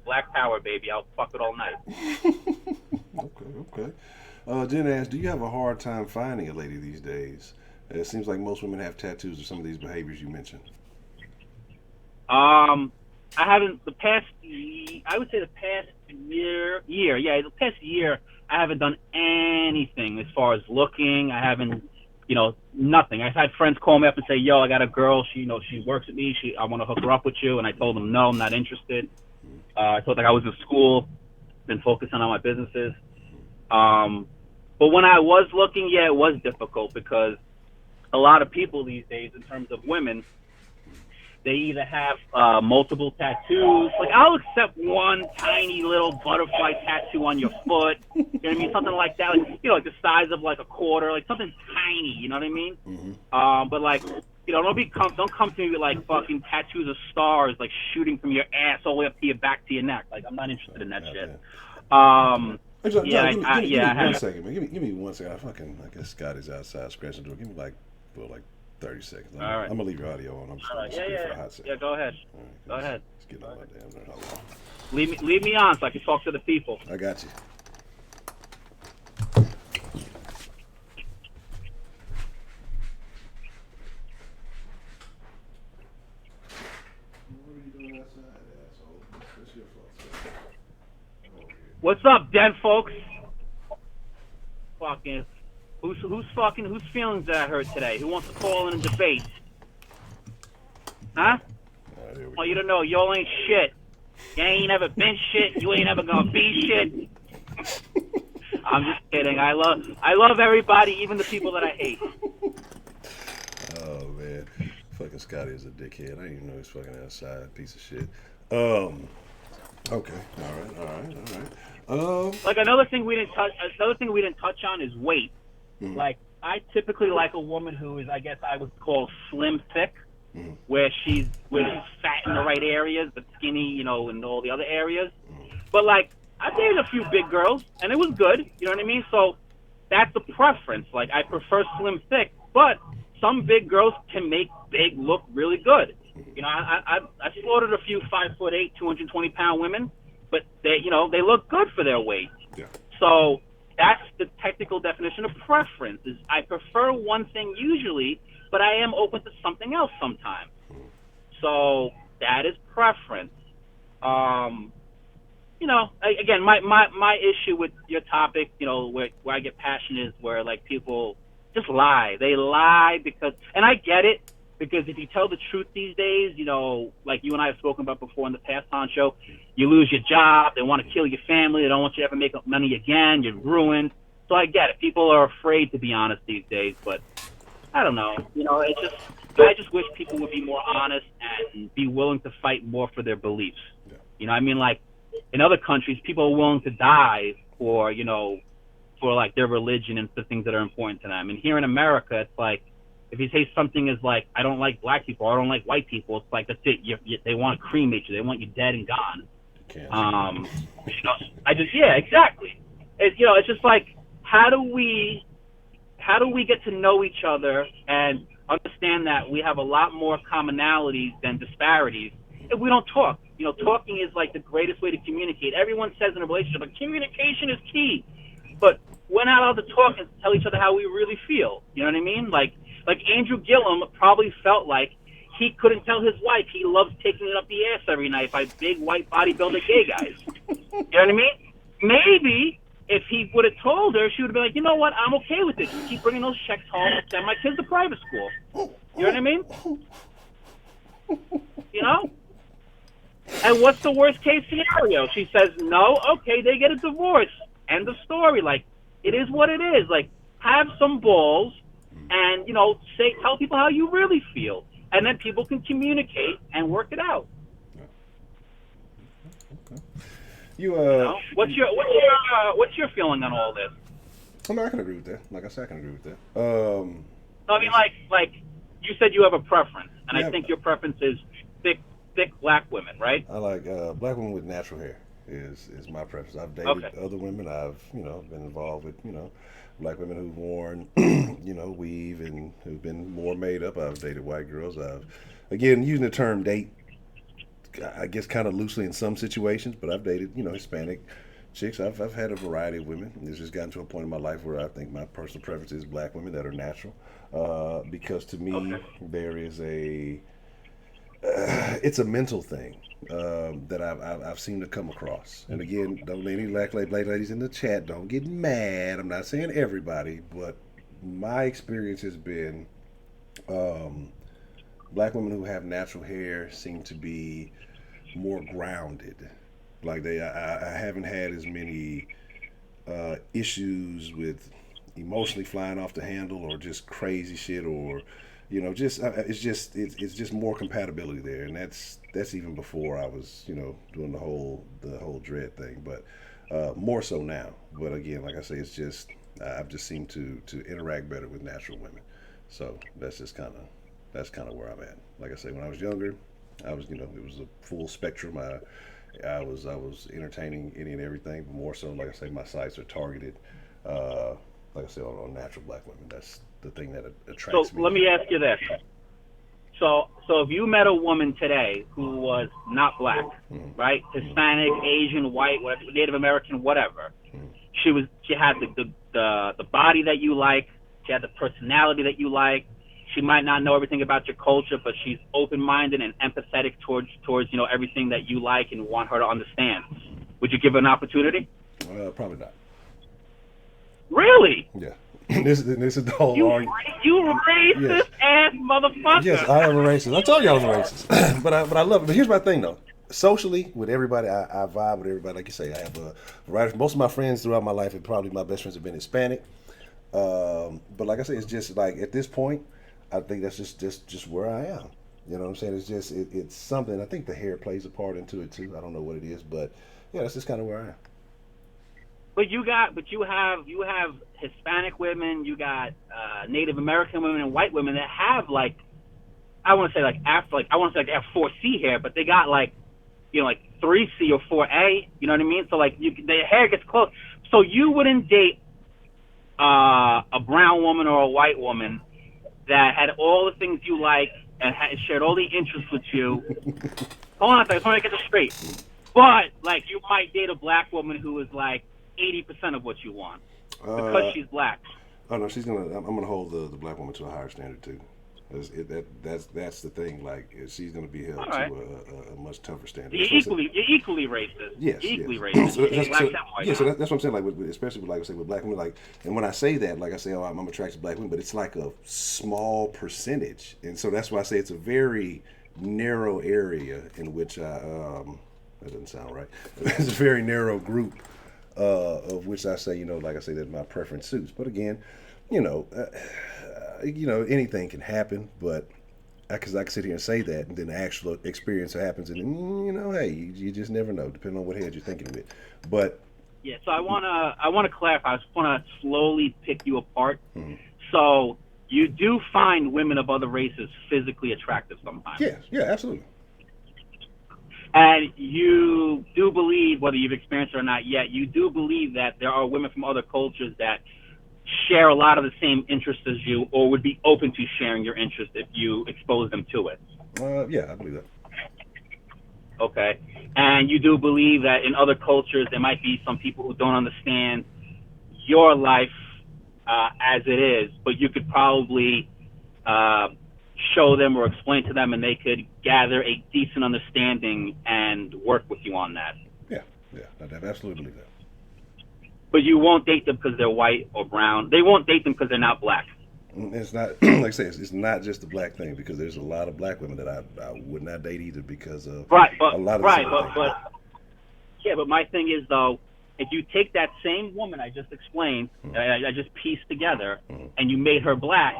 Black Power, baby. I'll fuck it all night. Okay. Jen asked, do you have a hard time finding a lady these days? It seems like most women have tattoos of some of these behaviors you mentioned. I haven't I would say the past year, I haven't done anything as far as looking. I haven't, nothing. I've had friends call me up and say, yo, I got a girl. She works with me. I want to hook her up with you. And I told them, no, I'm not interested. I told them I was in school, been focusing on my businesses. But when I was looking, it was difficult because a lot of people these days, in terms of women, they either have multiple tattoos. Like, I'll accept one tiny little butterfly tattoo on your foot. You know what I mean? Something like that. Like, like the size of like a quarter. Like something tiny. You know what I mean? Mm-hmm. But like, don't come to me with like fucking tattoos of stars like shooting from your ass all the way up to your back to your neck. Like, I'm not interested in that shit. Give me 1 second, man. Give me 1 second. I guess Scott is outside scratching the door. Give me like 30 seconds. I'm gonna leave your audio on. I'm just gonna for a hot second. Yeah, go ahead. Right, go ahead. It's getting on my damn nerves. Leave me on so I can talk to the people. I got you. What are you doing outside, asshole? That's your fault. What's up, dead folks? Fucking. Whose feelings did I hurt today? Who wants to call in and debate? Huh? Oh, you don't know. Y'all ain't shit. You ain't ever been shit. You ain't ever gonna be shit. I'm just kidding. I love everybody, even the people that I hate. Oh man, fucking Scotty is a dickhead. I didn't even know he's fucking outside, piece of shit. Okay. All right. Like another thing we didn't touch on is weight. Mm-hmm. Like, I typically like a woman who is, I guess I would call slim thick, mm-hmm. where she's fat in the right areas, but skinny, in all the other areas. Mm-hmm. But like, I dated a few big girls, and it was good. You know what I mean? So that's a preference. Like, I prefer slim thick, but some big girls can make big look really good. Mm-hmm. I slaughtered a few 5'8", 220-pound women, but they look good for their weight. Yeah. So that's the technical definition of preference. Is I prefer one thing usually, but I am open to something else sometimes. So that is preference. Again, my issue with your topic, where I get passionate is where like people just lie. They lie because, and I get it, because if you tell the truth these days, like you and I have spoken about before in the past, Honcho, you lose your job, they want to kill your family, they don't want you to ever make money again, you're ruined. So I get it. People are afraid to be honest these days, but I don't know. I just wish people would be more honest and be willing to fight more for their beliefs. Yeah. I mean, like in other countries, people are willing to die for, for like their religion and the things that are important to them. And here in America, it's like, if you say something is like, I don't like black people, or I don't like white people, it's like, that's it. They want to cremate you. They want you dead and gone. Yeah, exactly. It's just like, how do we get to know each other and understand that we have a lot more commonalities than disparities if we don't talk? Talking is like the greatest way to communicate. Everyone says in a relationship, like, communication is key, but we're not allowed to talk and tell each other how we really feel. You know what I mean? Like Andrew Gillum probably felt like he couldn't tell his wife he loves taking it up the ass every night by big white bodybuilder gay guys. You know what I mean? Maybe if he would have told her, she would have been like, you know what, I'm okay with it. You keep bringing those checks home and send my kids to private school. You know what I mean? And what's the worst case scenario? She says no. Okay, they get a divorce. End of story. Like, it is what it is. Like, have some balls and, tell people how you really feel. And then people can communicate and work it out. What's your feeling on all this? I can agree with that. Like I said, I can agree with that. I mean, like you said, you have a preference, and I think your preference is thick black women, right? I like black women with natural hair is my preference. I've dated other women. I've been involved with black women who've worn weave and who've been more made up. I've dated white girls. I've, again, using the term date, I guess kind of loosely in some situations, but I've dated Hispanic chicks. I've had a variety of women. It's just gotten to a point in my life where I think my personal preference is black women that are natural, because to me there is it's a mental thing that I've seen to come across. And again, don't let any black ladies in the chat, don't get mad. I'm not saying everybody, but my experience has been black women who have natural hair seem to be more grounded. Like I haven't had as many issues with emotionally flying off the handle or just crazy shit, or it's just more compatibility there, and that's even before I was doing the whole dread thing, but more so now. But again, like I say, it's just I've just seemed to interact better with natural women, so that's kind of where I'm at. Like I say, when I was younger, I was it was a full spectrum. I was entertaining any and everything, but more so, like I say, my sights are targeted. Like I said, on natural black women. That's the thing that attracts me. So let me ask you this. So if you met a woman today who was not black, right, Hispanic, Asian, white, whatever, Native American, whatever, she had the body that you like, she had the personality that you like. She might not know everything about your culture, but she's open-minded and empathetic towards everything that you like and want her to understand. Would you give her an opportunity? Probably not. Really? Yeah. This is the whole argument. You racist ass motherfucker. Yes, I am a racist. I told you I was a racist. but I love it. But here's my thing, though. Socially, with everybody, I vibe with everybody. Like you say, I have a variety. Most of my friends throughout my life, and probably my best friends, have been Hispanic. But like I say, it's just like at this point, I think that's just where I am. You know what I'm saying? It's just it's something. I think the hair plays a part into it too. I don't know what it is, but yeah, that's just kind of where I am. But you have Hispanic women, you got Native American women and white women that have like, I want to say like I want to say like they have 4C hair, but they got like 3C or 4A. You know what I mean? So like their hair gets close. So you wouldn't date a brown woman or a white woman that had all the things you like and shared all the interests with you. Hold on a second, I just want to get this straight. But like you might date a black woman who is like 80% of what you want because she's black. Oh no, I'm gonna hold the black woman to a higher standard too. That's the thing. Like she's gonna be held to a much tougher standard. You're equally racist. Yes, racist. So that's what I'm saying. Like especially with, like I say, with black women. Like, and when I say that, like I say, I'm attracted to black women, but it's like a small percentage, and so that's why I say it's a very narrow area in which that doesn't sound right. It's a very narrow group of which I say, like I say, that my preference suits. But again, anything can happen, but because I can sit here and say that, and then the actual experience happens, and hey, you just never know, depending on what head you're thinking with. But yeah, so I wanna clarify. I just wanna slowly pick you apart. mm-hmm. So you do find women of other races physically attractive sometimes. Yeah, absolutely. And you do believe, whether you've experienced it or not yet, you do believe that there are women from other cultures that share a lot of the same interests as you, or would be open to sharing your interest if you expose them to it. Yeah, I believe that. Okay. And you do believe that in other cultures there might be some people who don't understand your life as it is, but you could probably show them or explain to them, and they could gather a decent understanding and work with you on that. Yeah, I absolutely believe that. But you won't date them because they're white or brown. They won't date them because they're not black. It's not, like I say, it's not just the black thing, because there's a lot of black women that I would not date either because of a lot of things. But my thing is, though, if you take that same woman I just explained, I just pieced together, and you made her black,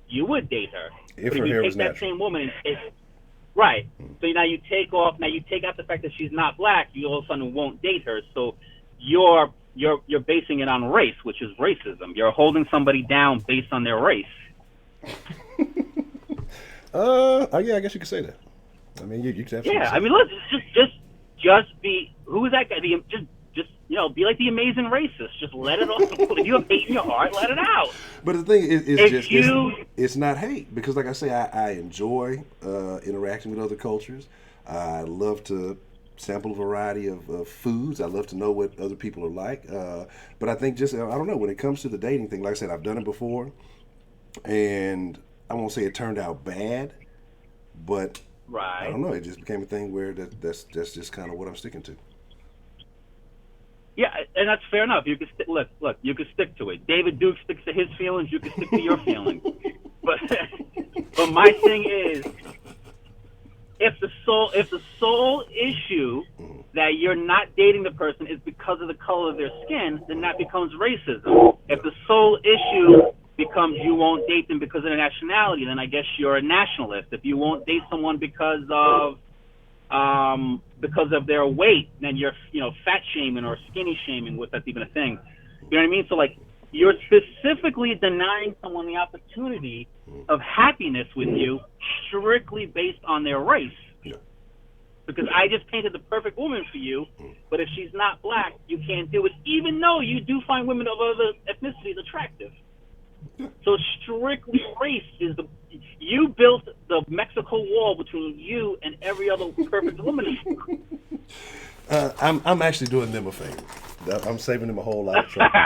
you would date her. If but her if you hair take was that natural. same woman, right. So now you take out the fact that she's not black, you all of a sudden won't date her. So you're basing it on race, which is racism. You're holding somebody down based on their race. Yeah, I guess you could say that. I mean, you could absolutely. Yeah, I mean, look, just be, who is that guy? Just be like the amazing racist. Just let it all. If you have hate in your heart, let it out. But the thing is, it's not hate, because, like I say, I enjoy interacting with other cultures. I love to sample a variety of foods. I love to know what other people are like. But I think I don't know, when it comes to the dating thing, like I said, I've done it before, and I won't say it turned out bad, but right. I don't know. It just became a thing where that's just kind of what I'm sticking to. Yeah, and that's fair enough. You can look. You can stick to it. David Duke sticks to his feelings. You can stick to your feelings. But my thing is, if the sole issue that you're not dating the person is because of the color of their skin, then that becomes racism. If the sole issue becomes you won't date them because of their nationality, then I guess you're a nationalist. If you won't date someone because of their weight, then you're fat shaming or skinny shaming, if that's even a thing. You know what I mean? So like, you're specifically denying someone the opportunity of happiness with you strictly based on their race. Yeah. Because I just painted the perfect woman for you, but if she's not black, you can't do it, even though you do find women of other ethnicities attractive. Yeah. So strictly race is you built the Mexico wall between you and every other perfect woman. I'm actually doing them a favor. I'm saving them a whole lot of trouble.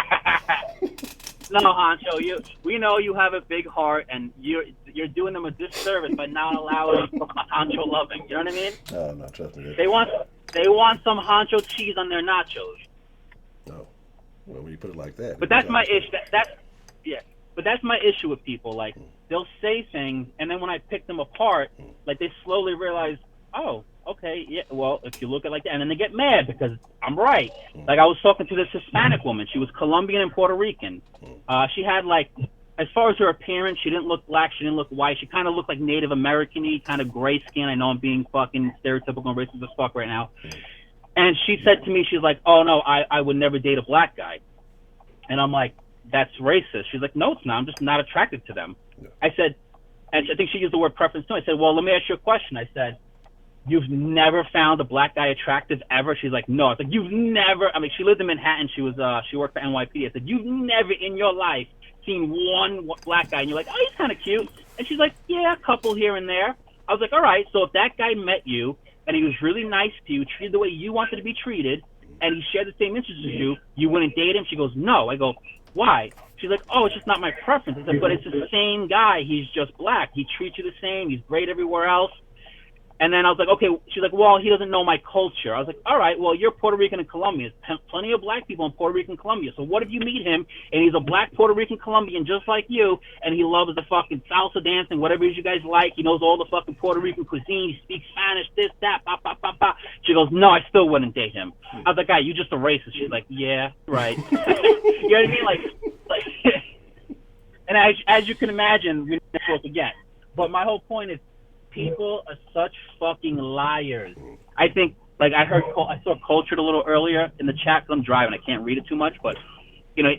No, Honcho, we know you have a big heart, and you're doing them a disservice by not allowing Honcho loving. You know what I mean? Oh, no, trust me. They want some Honcho cheese on their nachos. No, well, when you put it like that. But that's my issue. But that's my issue with people. Like, they'll say things, and then when I pick them apart, like, they slowly realize, oh, okay, yeah, well, if you look at it like that, and then they get mad because I'm right. Like, I was talking to this Hispanic woman. She was Colombian and Puerto Rican. She had, like, as far as her appearance, she didn't look black, she didn't look white. She kind of looked like Native American-y, kind of gray skin. I know I'm being fucking stereotypical and racist as fuck right now. And she said to me, she's like, oh, no, I would never date a black guy. And I'm like, that's racist. She's like, no, it's not. I'm just not attracted to them. I said, and I think she used the word preference too. I said, well, let me ask you a question. I said, you've never found a black guy attractive ever? She's like, no. I was like, you've never, I mean, she lived in Manhattan. She worked for NYPD. I said, you've never in your life seen one black guy, and you're like, oh, he's kind of cute. And she's like, yeah, a couple here and there. I was like, all right, so if that guy met you, and he was really nice to you, treated the way you wanted to be treated, and he shared the same interests as you wouldn't date him? She goes, no. I go, why? She's like, oh, it's just not my preference. I said, but it's the same guy. He's just black. He treats you the same. He's great everywhere else. And then I was like, okay. She's like, well, he doesn't know my culture. I was like, all right, well, you're Puerto Rican and Colombian. There's plenty of black people in Puerto Rican and Colombia. So what if you meet him, and he's a black Puerto Rican Colombian just like you, and he loves the fucking salsa dancing, whatever it is you guys like. He knows all the fucking Puerto Rican cuisine. He speaks Spanish, this, that, ba, ba, ba, ba. She goes, no, I still wouldn't date him. I was like, guy, you just a racist. She's like, yeah, right. You know what I mean? Like, And as you can imagine, we never spoke again. But my whole point is, people are such fucking liars. I think, like I saw Cultured a little earlier in the chat. 'Cause I'm driving, I can't read it too much, but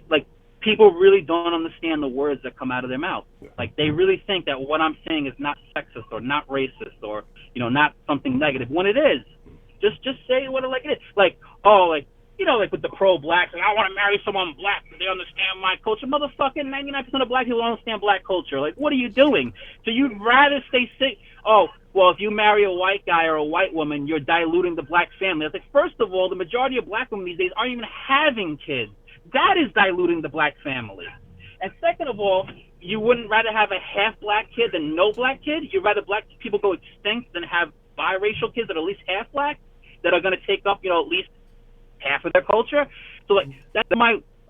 like people really don't understand the words that come out of their mouth. Like they really think that what I'm saying is not sexist or not racist or not something negative when it is. Just say what it like it is. Like like with the pro-blacks, and I want to marry someone black because they understand my culture. Motherfucking 99% of black people don't understand black culture. Like, what are you doing? So you'd rather stay sick? Oh, well, if you marry a white guy or a white woman, you're diluting the black family. I was like, first of all, the majority of black women these days aren't even having kids. That is diluting the black family. And second of all, you wouldn't rather have a half black kid than no black kid? You'd rather black people go extinct than have biracial kids that are at least half black, that are going to take up, at least half of their culture. So like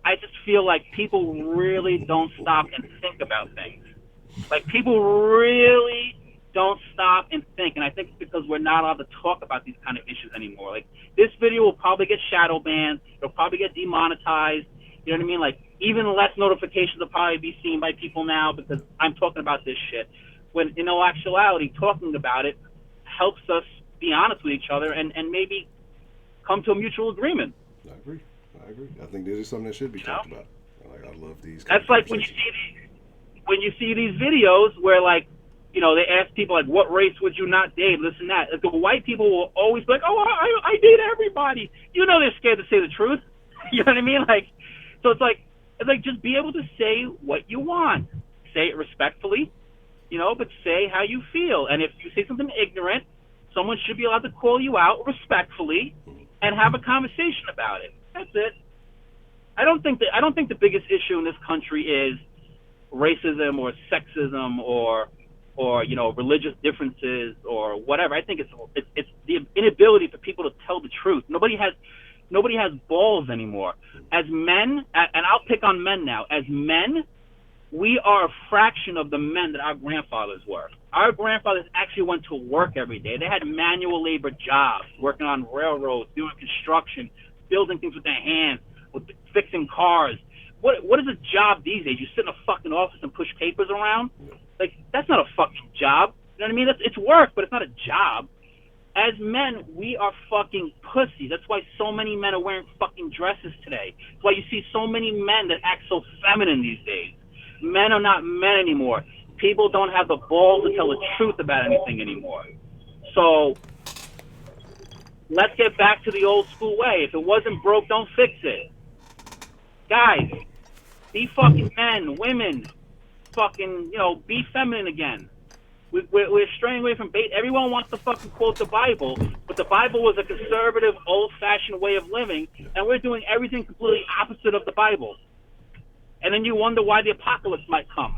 I just feel like people really don't stop and think about things. Like people really don't stop and think, and I think it's because we're not allowed to talk about these kind of issues anymore. Like this video will probably get shadow banned, it'll probably get demonetized. You know what I mean? Like even less notifications will probably be seen by people now because I'm talking about this shit. When in all actuality, talking about it helps us be honest with each other and maybe come to a mutual agreement. I agree. I think this is something that should be talked about. Like I love these. That's like when you see these videos where like they ask people like, what race would you not date? This and that. Like, the white people will always be like, oh, I date everybody. They're scared to say the truth. You know what I mean? Like, so it's like just be able to say what you want. Say it respectfully, but say how you feel. And if you say something ignorant, someone should be allowed to call you out respectfully and have a conversation about it. That's it. I don't think the biggest issue in this country is racism or sexism or religious differences or whatever. I think it's the inability for people to tell the truth. Nobody has balls anymore. As men, and I'll pick on men now. As men, we are a fraction of the men that our grandfathers were. Our grandfathers actually went to work every day. They had manual labor jobs, working on railroads, doing construction, building things with their hands, fixing cars. What is a job these days? You sit in a fucking office and push papers around? Like, that's not a fucking job. You know what I mean? It's work, but it's not a job. As men, we are fucking pussies. That's why so many men are wearing fucking dresses today. That's why you see so many men that act so feminine these days. Men are not men anymore. People don't have the balls to tell the truth about anything anymore. So let's get back to the old school way. If it wasn't broke, don't fix it. Guys, be fucking men, women, fucking, be feminine again. We're straying away from bait. Everyone wants to fucking quote the Bible, but the Bible was a conservative, old-fashioned way of living, and we're doing everything completely opposite of the Bible. And then you wonder why the apocalypse might come.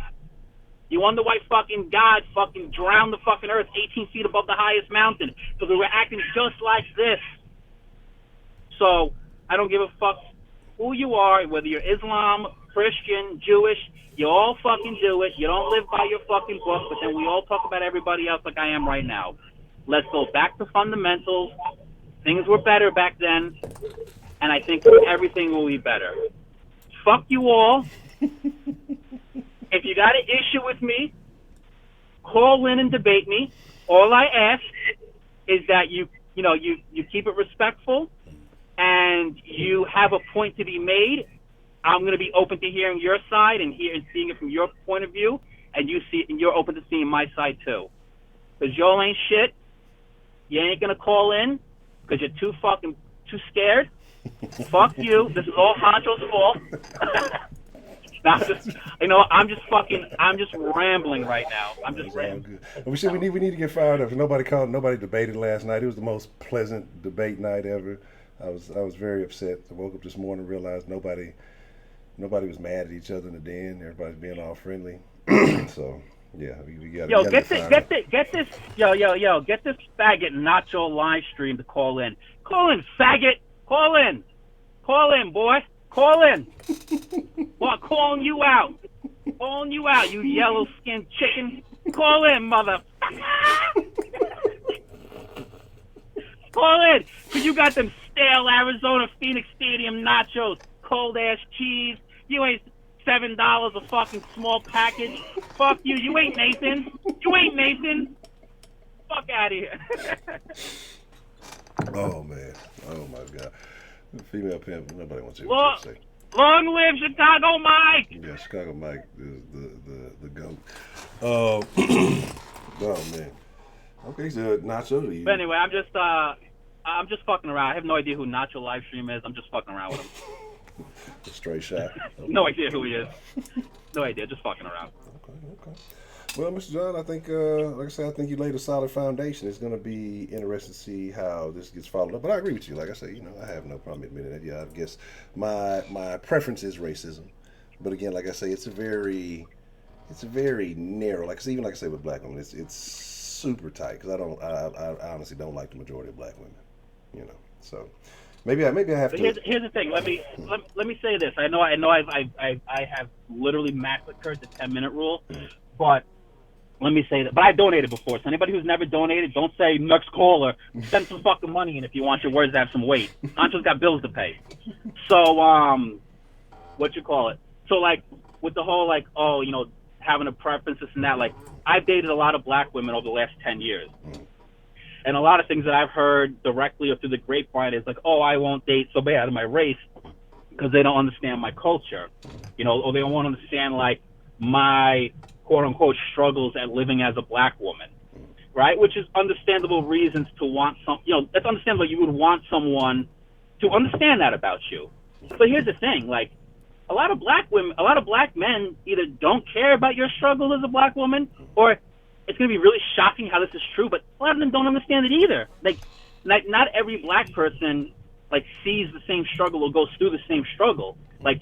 You wonder why fucking God fucking drowned the fucking earth 18 feet above the highest mountain, because we were acting just like this. So I don't give a fuck who you are, whether you're Islam, Christian, Jewish. You all fucking do it. You don't live by your fucking book, but then we all talk about everybody else like I am right now. Let's go back to fundamentals. Things were better back then, and I think everything will be better. Fuck you all. If you got an issue with me, call in and debate me. All I ask is that you keep it respectful and you have a point to be made. I'm going to be open to hearing your side and seeing it from your point of view, and you're open to seeing my side too. Because y'all ain't shit. You ain't going to call in because you're too scared. Fuck you. This is all Honcho's fault. I'm just rambling right now. I'm just rambling. We need to get fired up. Nobody debated last night. It was the most pleasant debate night ever. I was very upset. I woke up this morning and realized nobody was mad at each other in the den. Everybody's being all friendly. So yeah, we got. Yo, get this faggot Nacho live stream to call in. Call in, faggot. Call in, boy. Call in. Well, calling you out, you yellow-skinned chicken. Call in, mother. Call in, because you got them stale Arizona Phoenix Stadium nachos, cold-ass cheese. You ain't $7 a fucking small package. Fuck you. You ain't Nathan. You ain't Nathan. Fuck out of here. Oh man. Oh my God. Female pimp. Nobody wants to hear what you say. Long live Chicago Mike. Yeah, Chicago Mike is the goat. Oh man. Okay, so Nacho. But anyway, I'm just fucking around. I have no idea who Nacho Livestream is. I'm just fucking around with him. A straight shot. Okay. No idea who he is. No idea. Just fucking around. Okay. Well, Mr. John, I think, like I said, I think you laid a solid foundation. It's going to be interesting to see how this gets followed up. But I agree with you. Like I said, I have no problem admitting that. Yeah, I guess my preference is racism. But again, like I say, it's a very narrow. Like even like I say with black women, it's super tight because I honestly don't like the majority of black women. So maybe I have but to. Here's the thing. Let me say this. I know I have literally massacred the 10-minute rule, but. Let me say that. But I donated before. So anybody who's never donated, don't say next caller. Send some fucking money in if you want your words to have some weight. Honcho's got bills to pay. So, what you call it? So, like, with the whole, like, having a preference, this and that, like, I've dated a lot of black women over the last 10 years. And a lot of things that I've heard directly or through the grapevine is like, I won't date somebody out of my race because they don't understand my culture. Or they don't want to understand, like, my quote-unquote struggles at living as a black woman, right? Which is understandable reasons to want that's understandable. You would want someone to understand that about you. But here's the thing, like, a lot of black men either don't care about your struggle as a black woman, or it's going to be really shocking how this is true, but a lot of them don't understand it either. Like, not every black person, like, sees the same struggle or goes through the same struggle. Like,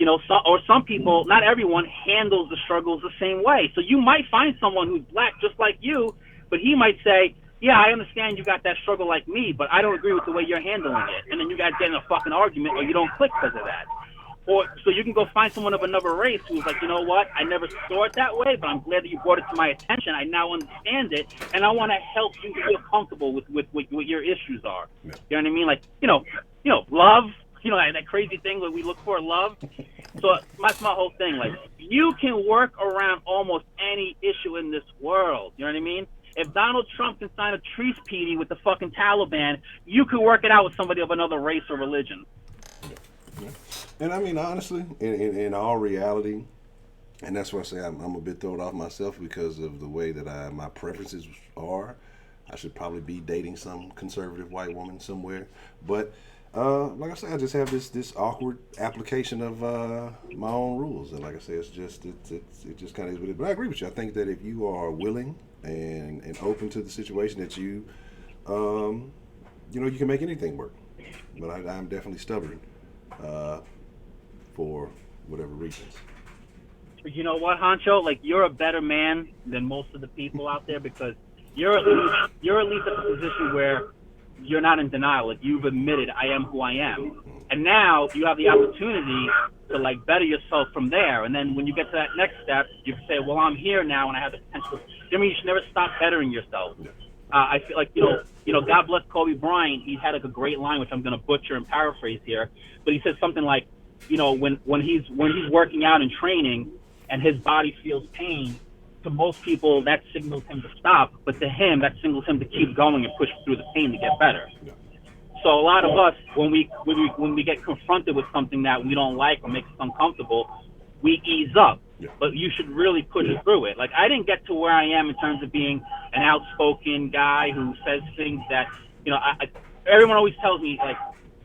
some people, not everyone handles the struggles the same way. So you might find someone who's black just like you, but he might say, yeah, I understand you got that struggle like me, but I don't agree with the way you're handling it. And then you guys get in a fucking argument or you don't click because of that. Or so you can go find someone of another race who's like, you know what, I never saw it that way, but I'm glad that you brought it to my attention. I now understand it, and I want to help you feel comfortable with what your issues are. Yeah. You know what I mean? Like, love. That crazy thing that we look for, love. So that's my whole thing. Like, you can work around almost any issue in this world. You know what I mean? If Donald Trump can sign a treaty treaty with the fucking Taliban, you could work it out with somebody of another race or religion. Yeah. And I mean, honestly, in all reality, and that's why I say I'm a bit thrown off myself because of the way that my preferences are. I should probably be dating some conservative white woman somewhere, but. Like I said, I just have this awkward application of my own rules, and like I said, it just kind of is what it is. But I agree with you. I think that if you are willing and open to the situation, that you can make anything work. But I'm definitely stubborn for whatever reasons. You know what, Honcho? Like, you're a better man than most of the people out there because you're at least at the position where you're not in denial. Like, you've admitted, I am who I am. And now you have the opportunity to, like, better yourself from there. And then when you get to that next step, you can say, well, I'm here now and I have the potential. I mean, you should never stop bettering yourself. I feel like, God bless Kobe Bryant. He had, like, a great line, which I'm going to butcher and paraphrase here. But he said something like, when he's working out and training and his body feels pain, to most people, that signals him to stop, but to him, that signals him to keep going and push through the pain to get better. Yeah. So a lot of us, when we get confronted with something that we don't like or makes us uncomfortable, we ease up. Yeah. But you should really push through it. Like, I didn't get to where I am in terms of being an outspoken guy who says things that, everyone always tells me, like,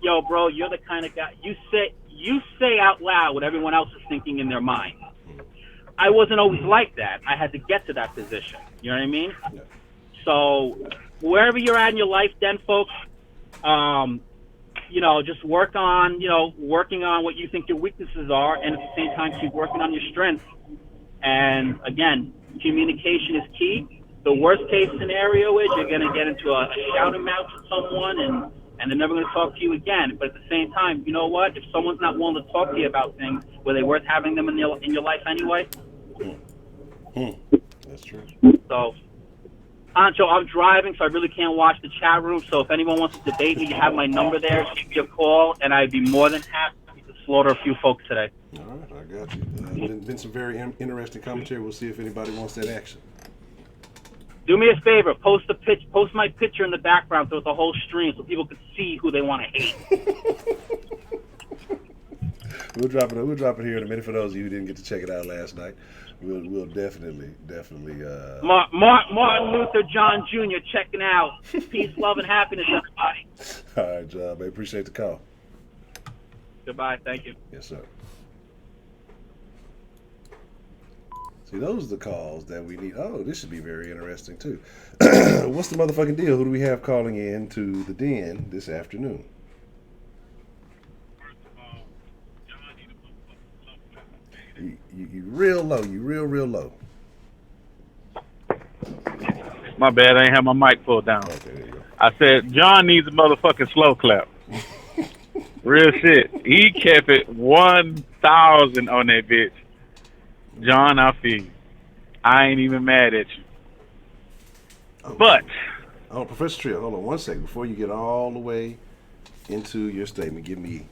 yo, bro, you're the kind of guy, you say out loud what everyone else is thinking in their mind. I wasn't always like that. I had to get to that position. You know what I mean? Yeah. So wherever you're at in your life, then, folks, just working on what you think your weaknesses are, and at the same time, keep working on your strengths. And again, communication is key. The worst case scenario is you're going to get into a shouting match with someone, and they're never going to talk to you again. But at the same time, you know what? If someone's not willing to talk to you about things, were they worth having them in your life anyway? That's true. So, Honcho, I'm driving, so I really can't watch the chat room. So if anyone wants to debate me, you have my number there. Give me a call, and I'd be more than happy to slaughter a few folks today. All right, I got you. Been some very interesting commentary. We'll see if anybody wants that action. Do me a favor, post my picture in the background throughout the whole stream so people can see who they want to hate. We'll drop it here in a minute for those of you who didn't get to check it out last night. We'll definitely. Martin Luther John Jr. checking out. Peace, love, and happiness, everybody. All right, John. I appreciate the call. Goodbye. Thank you. Yes, sir. See, those are the calls that we need. Oh, this should be very interesting, too. What's the motherfucking deal? Who do we have calling in to the den this afternoon? You real low. You real low. My bad. I ain't have my mic pulled down. Okay, there you go. I said, John needs a motherfucking slow clap. Real shit. He kept it 1,000 on that bitch. John, I feel you. I ain't even mad at you. But. Oh, Professor Trill, hold on 1 second. Before you get all the way into your statement, give me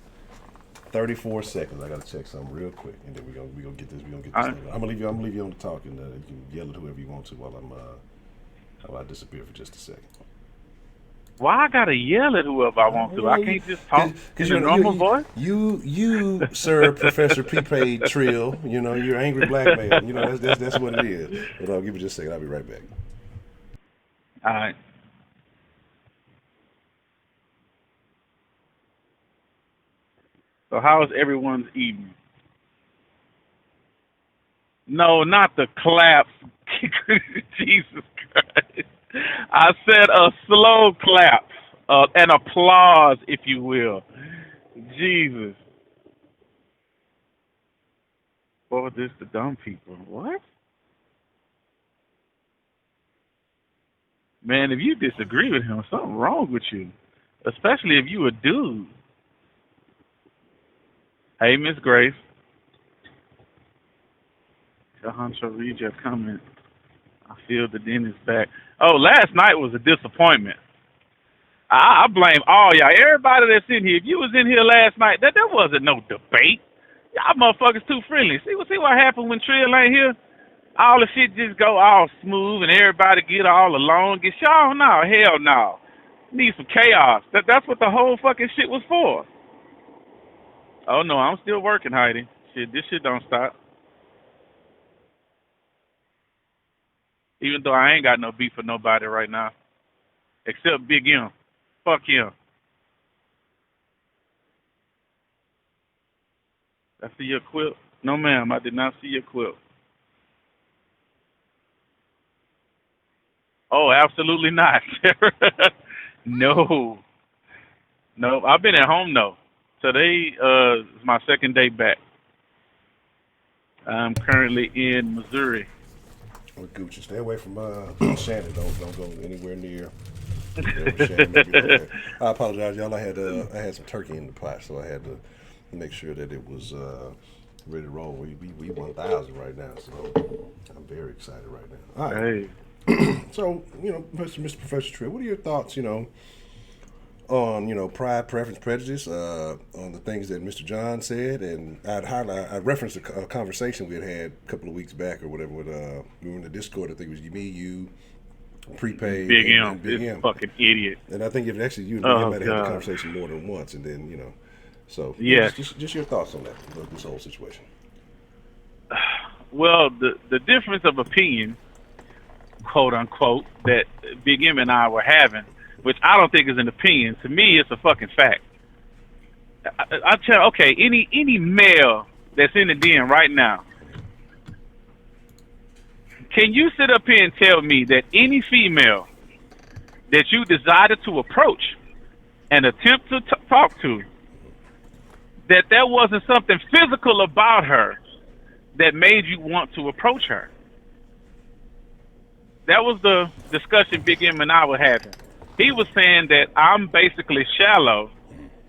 34 seconds. I gotta check something real quick, and then we gonna get this. Right. I'm gonna leave you on the talk, and you can yell at whoever you want to while I disappear for just a second. Why I gotta yell at whoever I want to? I can't just talk in a normal voice. You, sir, Professor Prepaid Trill. You know, you're an angry black man. You know, that's what it is. But I'll give you just a second. I'll be right back. All right. So how's everyone's evening? No, not the claps. Jesus Christ. I said a slow clap, an applause, if you will. Jesus. Or this the dumb people. What? Man, if you disagree with him, something wrong with you. Especially if you a dude. Hey, Miss Grace. Honcho, read your comment. I feel the den is back. Oh, last night was a disappointment. I blame all y'all. Everybody that's in here. If you was in here last night, there wasn't no debate. Y'all motherfuckers too friendly. See what happened when Trill ain't here? All the shit just go all smooth and everybody get all along. Get y'all? No, hell no. Need some chaos. That's what the whole fucking shit was for. Oh no, I'm still working, Heidi. Shit, this shit don't stop. Even though I ain't got no beef with nobody right now. Except Big M. Fuck him. I see your quilt? No, ma'am, I did not see your quilt. Oh, absolutely not. No. I've been at home, though. Today is my second day back. I'm currently in Missouri. Well, Gucci, stay away from Shannon. Don't go anywhere near. I apologize, y'all. I had some turkey in the pot, so I had to make sure that it was ready to roll. We 1,000 right now, so I'm very excited right now. All right. Hey. So, Mr. Professor Trill, what are your thoughts, on pride, preference, prejudice, on the things that Mr. John said, and I referenced a conversation we had a couple of weeks back or whatever with we were in the Discord. I think it was me, you, Prepaid, Big M, this fucking idiot. And I think if actually you and him might have had the conversation more than once, and then so yeah, just your thoughts on that, this whole situation. Well, the difference of opinion, quote unquote, that Big M and I were having, which I don't think is an opinion. To me, it's a fucking fact. I tell, okay, any male that's in the den right now, can you sit up here and tell me that any female that you decided to approach and attempt to talk to, that there wasn't something physical about her that made you want to approach her? That was the discussion Big M and I were having. He was saying that I'm basically shallow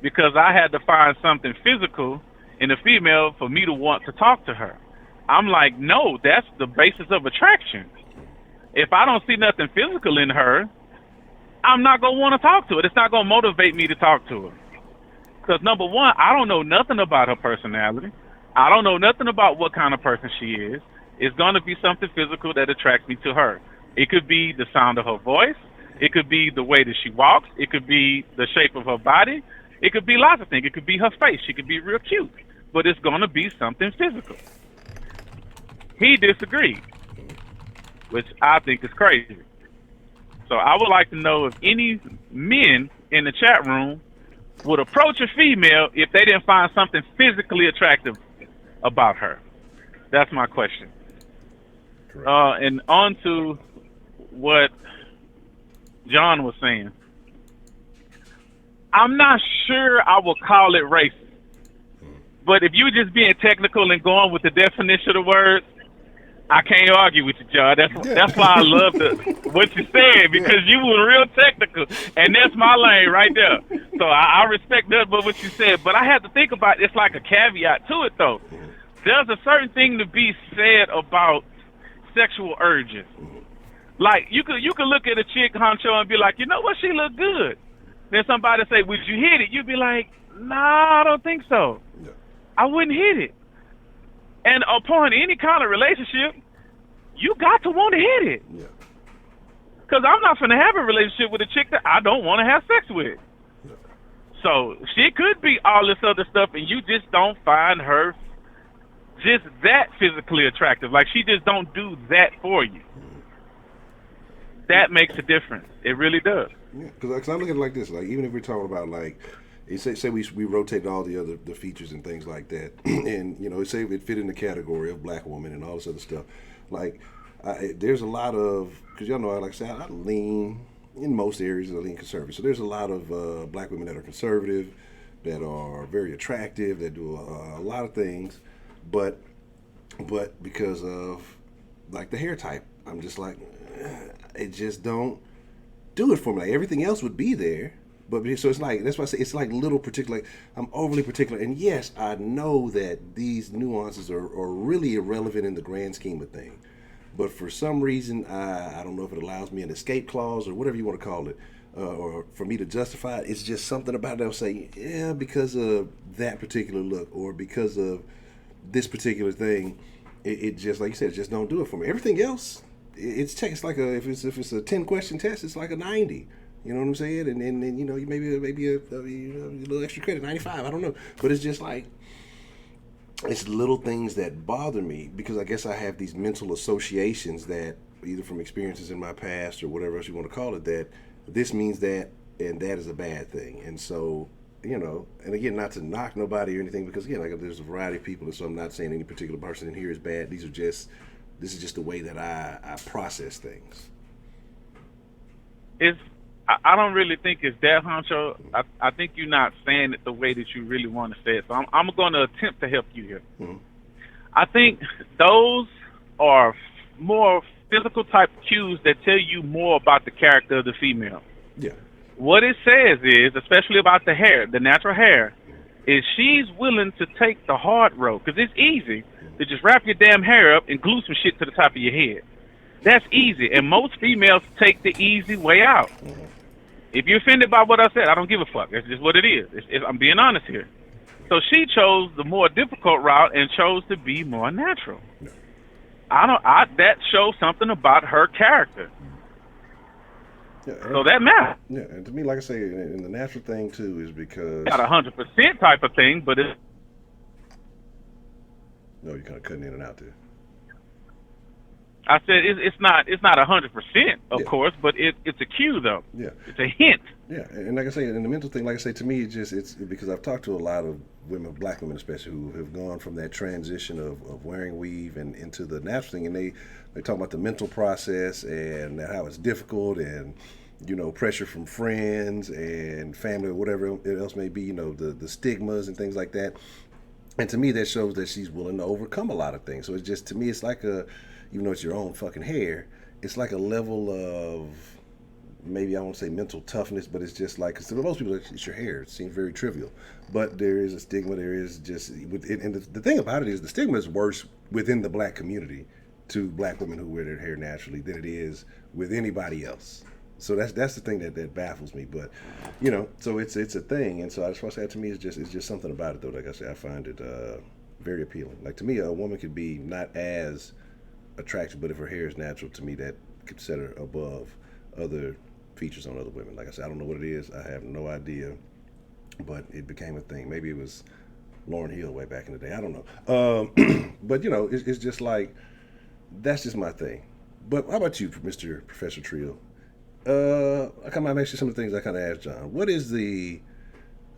because I had to find something physical in a female for me to want to talk to her. I'm like, no, that's the basis of attraction. If I don't see nothing physical in her, I'm not going to want to talk to her. It's not going to motivate me to talk to her. Because number one, I don't know nothing about her personality. I don't know nothing about what kind of person she is. It's going to be something physical that attracts me to her. It could be the sound of her voice. It could be the way that she walks. It could be the shape of her body. It could be lots of things. It could be her face. She could be real cute. But it's going to be something physical. He disagreed, which I think is crazy. So I would like to know if any men in the chat room would approach a female if they didn't find something physically attractive about her. That's my question. And on to what John was saying. I'm not sure I would call it racist. But if you're just being technical and going with the definition of the word, I can't argue with you, John. That's why I love what you said, because you were real technical, and that's my lane right there. So I respect that, but what you said. But I had to think about it's like a caveat to it, though. There's a certain thing to be said about sexual urges. Like you could look at a chick, Honcho, and be like, you know what, she look good. Then somebody say, would you hit it? You'd be like, nah, I don't think so. Yeah. I wouldn't hit it. And upon any kind of relationship, you got to want to hit it. Yeah. Because I'm not going to have a relationship with a chick that I don't want to have sex with. Yeah. So she could be all this other stuff, and you just don't find her just that physically attractive. Like, she just don't do that for you. That makes a difference. It really does. Yeah, because I look at it like this. Like, even if we're talking about, like, say we rotate all the features and things like that, and say it fit in the category of black woman and all this other stuff. Like, there's a lot of, because y'all know, like I said, I lean in most areas. I lean conservative. So there's a lot of black women that are conservative, that are very attractive, that do a lot of things, but because of like the hair type, I'm just like, it just don't do it for me. Like, everything else would be there. But so it's like, that's why I say it's like little particular, like, I'm overly particular. And yes, I know that these nuances are really irrelevant in the grand scheme of things. But for some reason, I don't know if it allows me an escape clause or whatever you want to call it, or for me to justify it. It's just something about it that'll say, yeah, because of that particular look or because of this particular thing, it just, like you said, it just don't do it for me. Everything else, it's like if it's a 10-question test, it's like a 90. You know what I'm saying? And maybe a little extra credit, 95. I don't know, but it's just like, it's little things that bother me because I guess I have these mental associations that either from experiences in my past or whatever else you want to call it, that this means that and that is a bad thing. And so, and again, not to knock nobody or anything, because again, like, there's a variety of people, and so I'm not saying any particular person in here is bad. This is just the way that I process things. I don't really think it's that, Honcho. I think you're not saying it the way that you really want to say it. So I'm going to attempt to help you here. Mm-hmm. I think those are more physical type cues that tell you more about the character of the female. Yeah. What it says is, especially about the hair, the natural hair, is she's willing to take the hard road. Because it's easy to just wrap your damn hair up and glue some shit to the top of your head. That's easy. And most females take the easy way out. Mm-hmm. If you're offended by what I said, I don't give a fuck. That's just what it is. I'm being honest here. So she chose the more difficult route and chose to be more natural. No. That shows something about her character. Yeah, so that matters. Yeah, and to me, like I say, and the natural thing too is because not 100% type of thing, but it's. No, you're kind of cutting in and out there. I said it's not 100%, of course, but it's a cue though. Yeah, it's a hint. Yeah, and like I say, in the mental thing, like I say, to me, it's because I've talked to a lot of women, black women especially, who have gone from that transition of wearing weave and into the natural thing, and they talk about the mental process and how it's difficult, and pressure from friends and family or whatever else may be, the stigmas and things like that. And to me, that shows that she's willing to overcome a lot of things. So it's just, to me, it's like even though it's your own fucking hair, it's like a level of, maybe I won't say mental toughness, but it's just like, because to most people, it's your hair. It seems very trivial. But there is a stigma. There is just, and the thing about it is the stigma is worse within the black community to black women who wear their hair naturally than it is with anybody else. So that's the thing that baffles me. But, so it's a thing. And so that's why I say, to me, it's just something about it, though. Like I said, I find it very appealing. Like to me, a woman could be not as attractive, but if her hair is natural, to me that could set her above other features on other women. Like I said, I don't know what it is. I have no idea, but it became a thing. Maybe it was Lauryn Hill way back in the day. I don't know. But you know, it's just like that's just my thing. But how about you, Mr. Professor Trio? I kind of ask you some of the things I kind of asked John. What is the,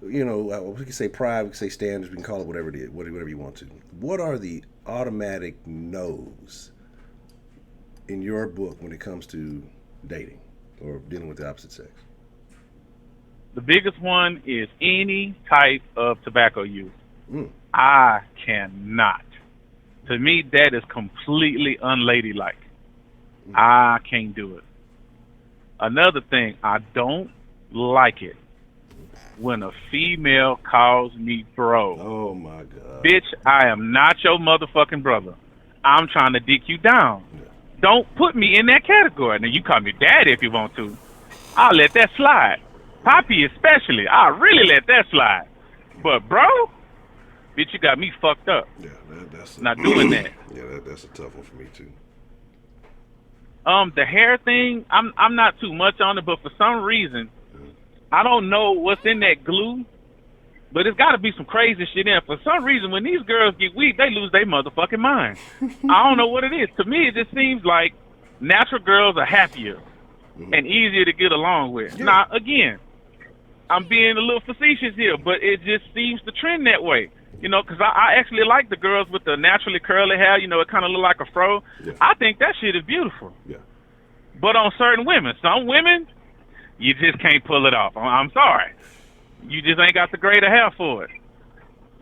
you know, we can say pride, we can say standards, we can call it whatever it is, whatever you want to. What are the automatic no's in your book when it comes to dating or dealing with the opposite sex? The biggest one is any type of tobacco use. I cannot. To me, that is completely unladylike. I can't do it. Another thing, I don't like it when a female calls me bro. Oh my God. Bitch, I am not your motherfucking brother. I'm trying to dick you down. Yeah. Don't put me in that category. Now, you call me daddy if you want to. I'll let that slide. Poppy especially. I'll really let that slide. But, bro, bitch, you got me fucked up. Yeah, that's not doing that. Yeah, that's a tough one for me, too. The hair thing, I'm not too much on it, but for some reason, I don't know what's in that glue, but it's got to be some crazy shit in it. For some reason, when these girls get weak, they lose their motherfucking mind. I don't know what it is. To me, it just seems like natural girls are happier and easier to get along with. Yeah. Now, again, I'm being a little facetious here, but it just seems to trend that way. You know, because I actually like the girls with the naturally curly hair. You know, it kind of look like a fro. Yeah. I think that shit is beautiful. Yeah. But on certain women, some women, you just can't pull it off. I'm sorry. You just ain't got the grade of hair for it.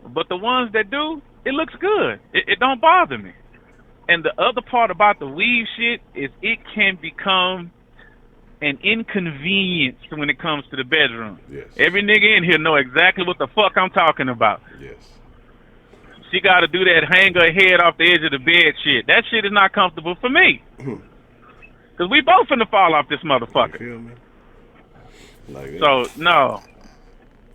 But the ones that do, it looks good. It don't bother me. And the other part about the weave shit is it can become an inconvenience when it comes to the bedroom. Yes. Every nigga in here know exactly what the fuck I'm talking about. Yes. She got to do that hang her head off the edge of the bed shit. That shit is not comfortable for me. Because we both finna fall off this motherfucker. You feel me? Like, so, no.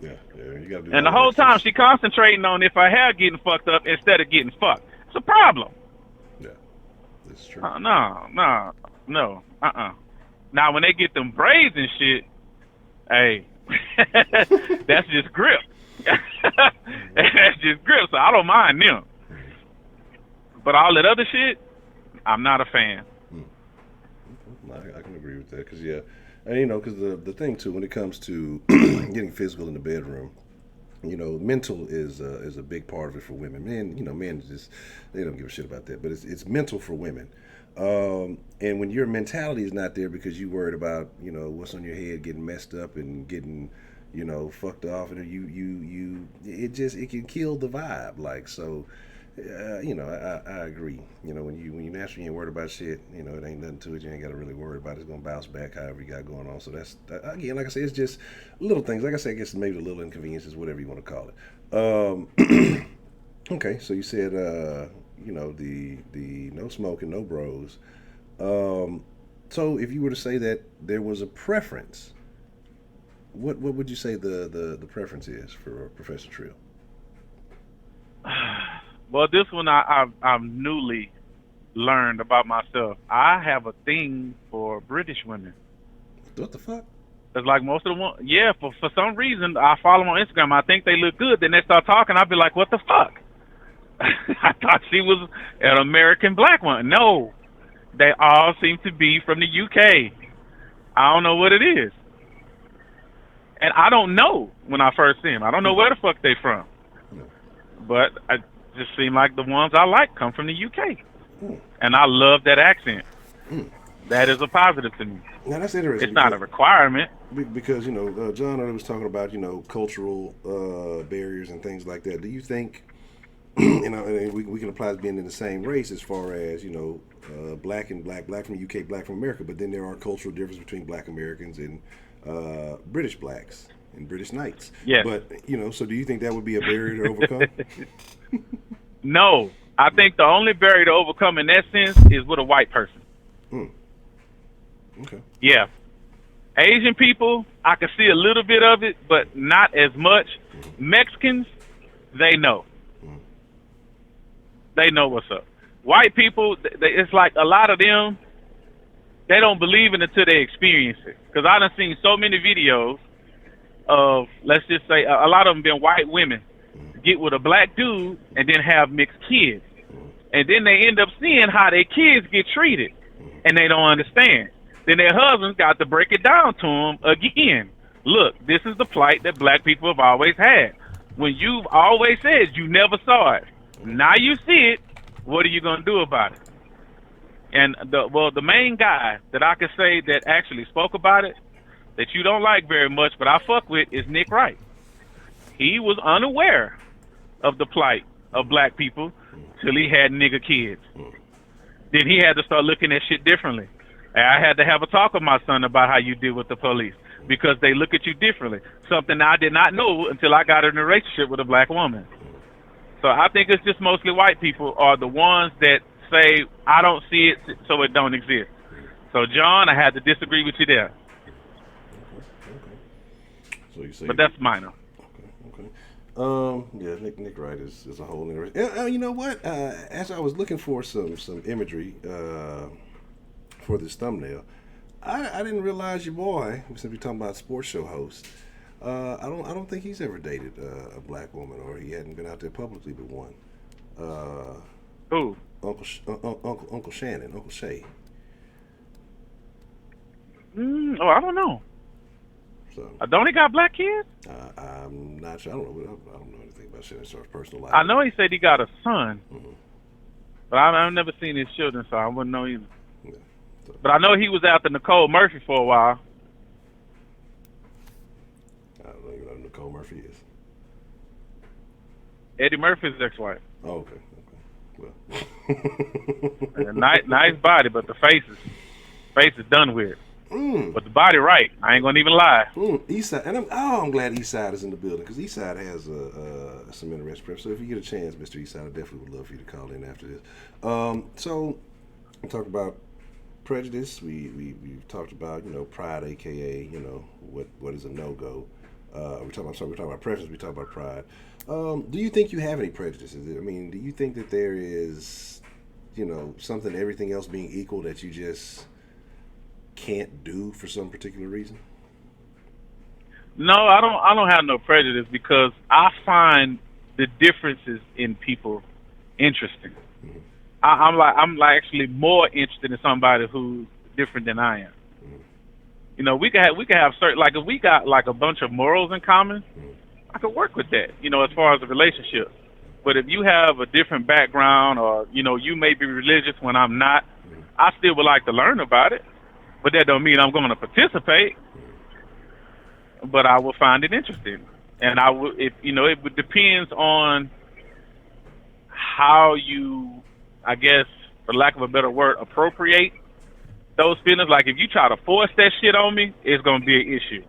Yeah, you gotta do and the whole time she concentrating on if her hair getting fucked up instead of getting fucked. It's a problem. Yeah, that's true. No. Now, when they get them braids and shit, hey, that's just grip. That's just grip, so I don't mind them. But all that other shit, I'm not a fan. I can agree with that, because and you know, because the thing too, when it comes to getting physical in the bedroom, you know, mental is a big part of it for women. Men just, they don't give a shit about that, but it's mental for women. And when your mentality is not there because you worried about, you know, what's on your head getting messed up and getting, you know, fucked off, and it can kill the vibe. Like, so, you know, I agree. You know, when you naturally ain't worried about shit, you know, it ain't nothing to it. You ain't got to really worry about it. It's gonna bounce back however you got going on. So that's, again, like I said, it's just little things. Like I said, I guess maybe a little inconveniences, whatever you want to call it. Okay, so you said, you know, the no smoking, no bros. So if you were to say that there was a preference, what would you say the preference is for Professor Trill? Well, this one I've newly learned about myself. I have a thing for British women. What the fuck? It's like most of the ones. Yeah, for some reason I follow them on Instagram. I think they look good. Then they start talking. I'll be like, what the fuck? I thought she was an American black one. No, they all seem to be from the UK. I don't know what it is. And I don't know when I first see them. I don't know where the fuck they from. But I just seem like the ones I like come from the UK. And I love that accent. That is a positive to me. Now that's interesting. It's not a requirement. Because, you know, John already was talking about, you know, cultural barriers and things like that. Do you think, you know, and we can apply to being in the same race as far as, you know, black from the UK, black from America, but then there are cultural differences between black Americans and British blacks and British knights. Yeah. But, you know, so do you think that would be a barrier to overcome? No. I think the only barrier to overcome in that sense is with a white person. Okay. Yeah. Asian people, I can see a little bit of it, but not as much. Mexicans, they know. they know what's up. White people, it's like a lot of them, they don't believe it until they experience it. Because I done seen so many videos of, let's just say, a lot of them been white women get with a black dude and then have mixed kids. And then they end up seeing how their kids get treated, and they don't understand. Then their husbands got to break it down to them again. Look, this is the plight that black people have always had. When you've always said you never saw it, now you see it, what are you going to do about it? And the main guy that I could say that actually spoke about it, that you don't like very much, but I fuck with, is Nick Wright. He was unaware of the plight of black people till he had nigga kids. Then he had to start looking at shit differently. And I had to have a talk with my son about how you deal with the police, because they look at you differently. Something I did not know until I got in a relationship with a black woman. So I think it's just mostly white people are the ones that say, I don't see it, so it don't exist. So, John, I had to disagree with you there. Okay. So you say, but that's minor. Okay. Yeah, Nick Wright is a whole interesting. You know what? As I was looking for some imagery for this thumbnail, I didn't realize your boy, since we're talking about sports show host, I don't think he's ever dated a black woman, or he hadn't been out there publicly with one. Who? Uncle Shannon, Uncle Shay. I don't know. So, don't he got black kids? I'm not sure. I don't know anything about Shannon Sharp's personal life. I know he said he got a son, but I've never seen his children, so I wouldn't know either. Yeah, so. But I know he was after Nicole Murphy for a while. I don't even know who Nicole Murphy is. Eddie Murphy's ex-wife. Oh, okay. Well. nice body, but the face is done with. But the body right. I ain't gonna even lie. Eastside, and I'm glad Eastside is in the building, because Eastside has some interesting prep. So if you get a chance, Mr. Eastside, I definitely would love for you to call in after this. So we talked about Prejudice. We talked about Pride, aka what is a no-go. We're talking about preference. We talked about Pride. Do you think you have any prejudices? I mean, do you think that there is something, everything else being equal, that you just can't do for some particular reason? No, I don't have no prejudice, because I find the differences in people interesting. Mm-hmm. I'm actually more interested in somebody who's different than I am. Mm-hmm. We can have certain, like, if we got like a bunch of morals in common, I could work with that, as far as a relationship. But if you have a different background, or you may be religious when I'm not, I still would like to learn about it. But that don't mean I'm going to participate. But I will find it interesting, and I will. It depends on how you, I guess, for lack of a better word, appropriate those feelings. Like, if you try to force that shit on me, it's going to be an issue.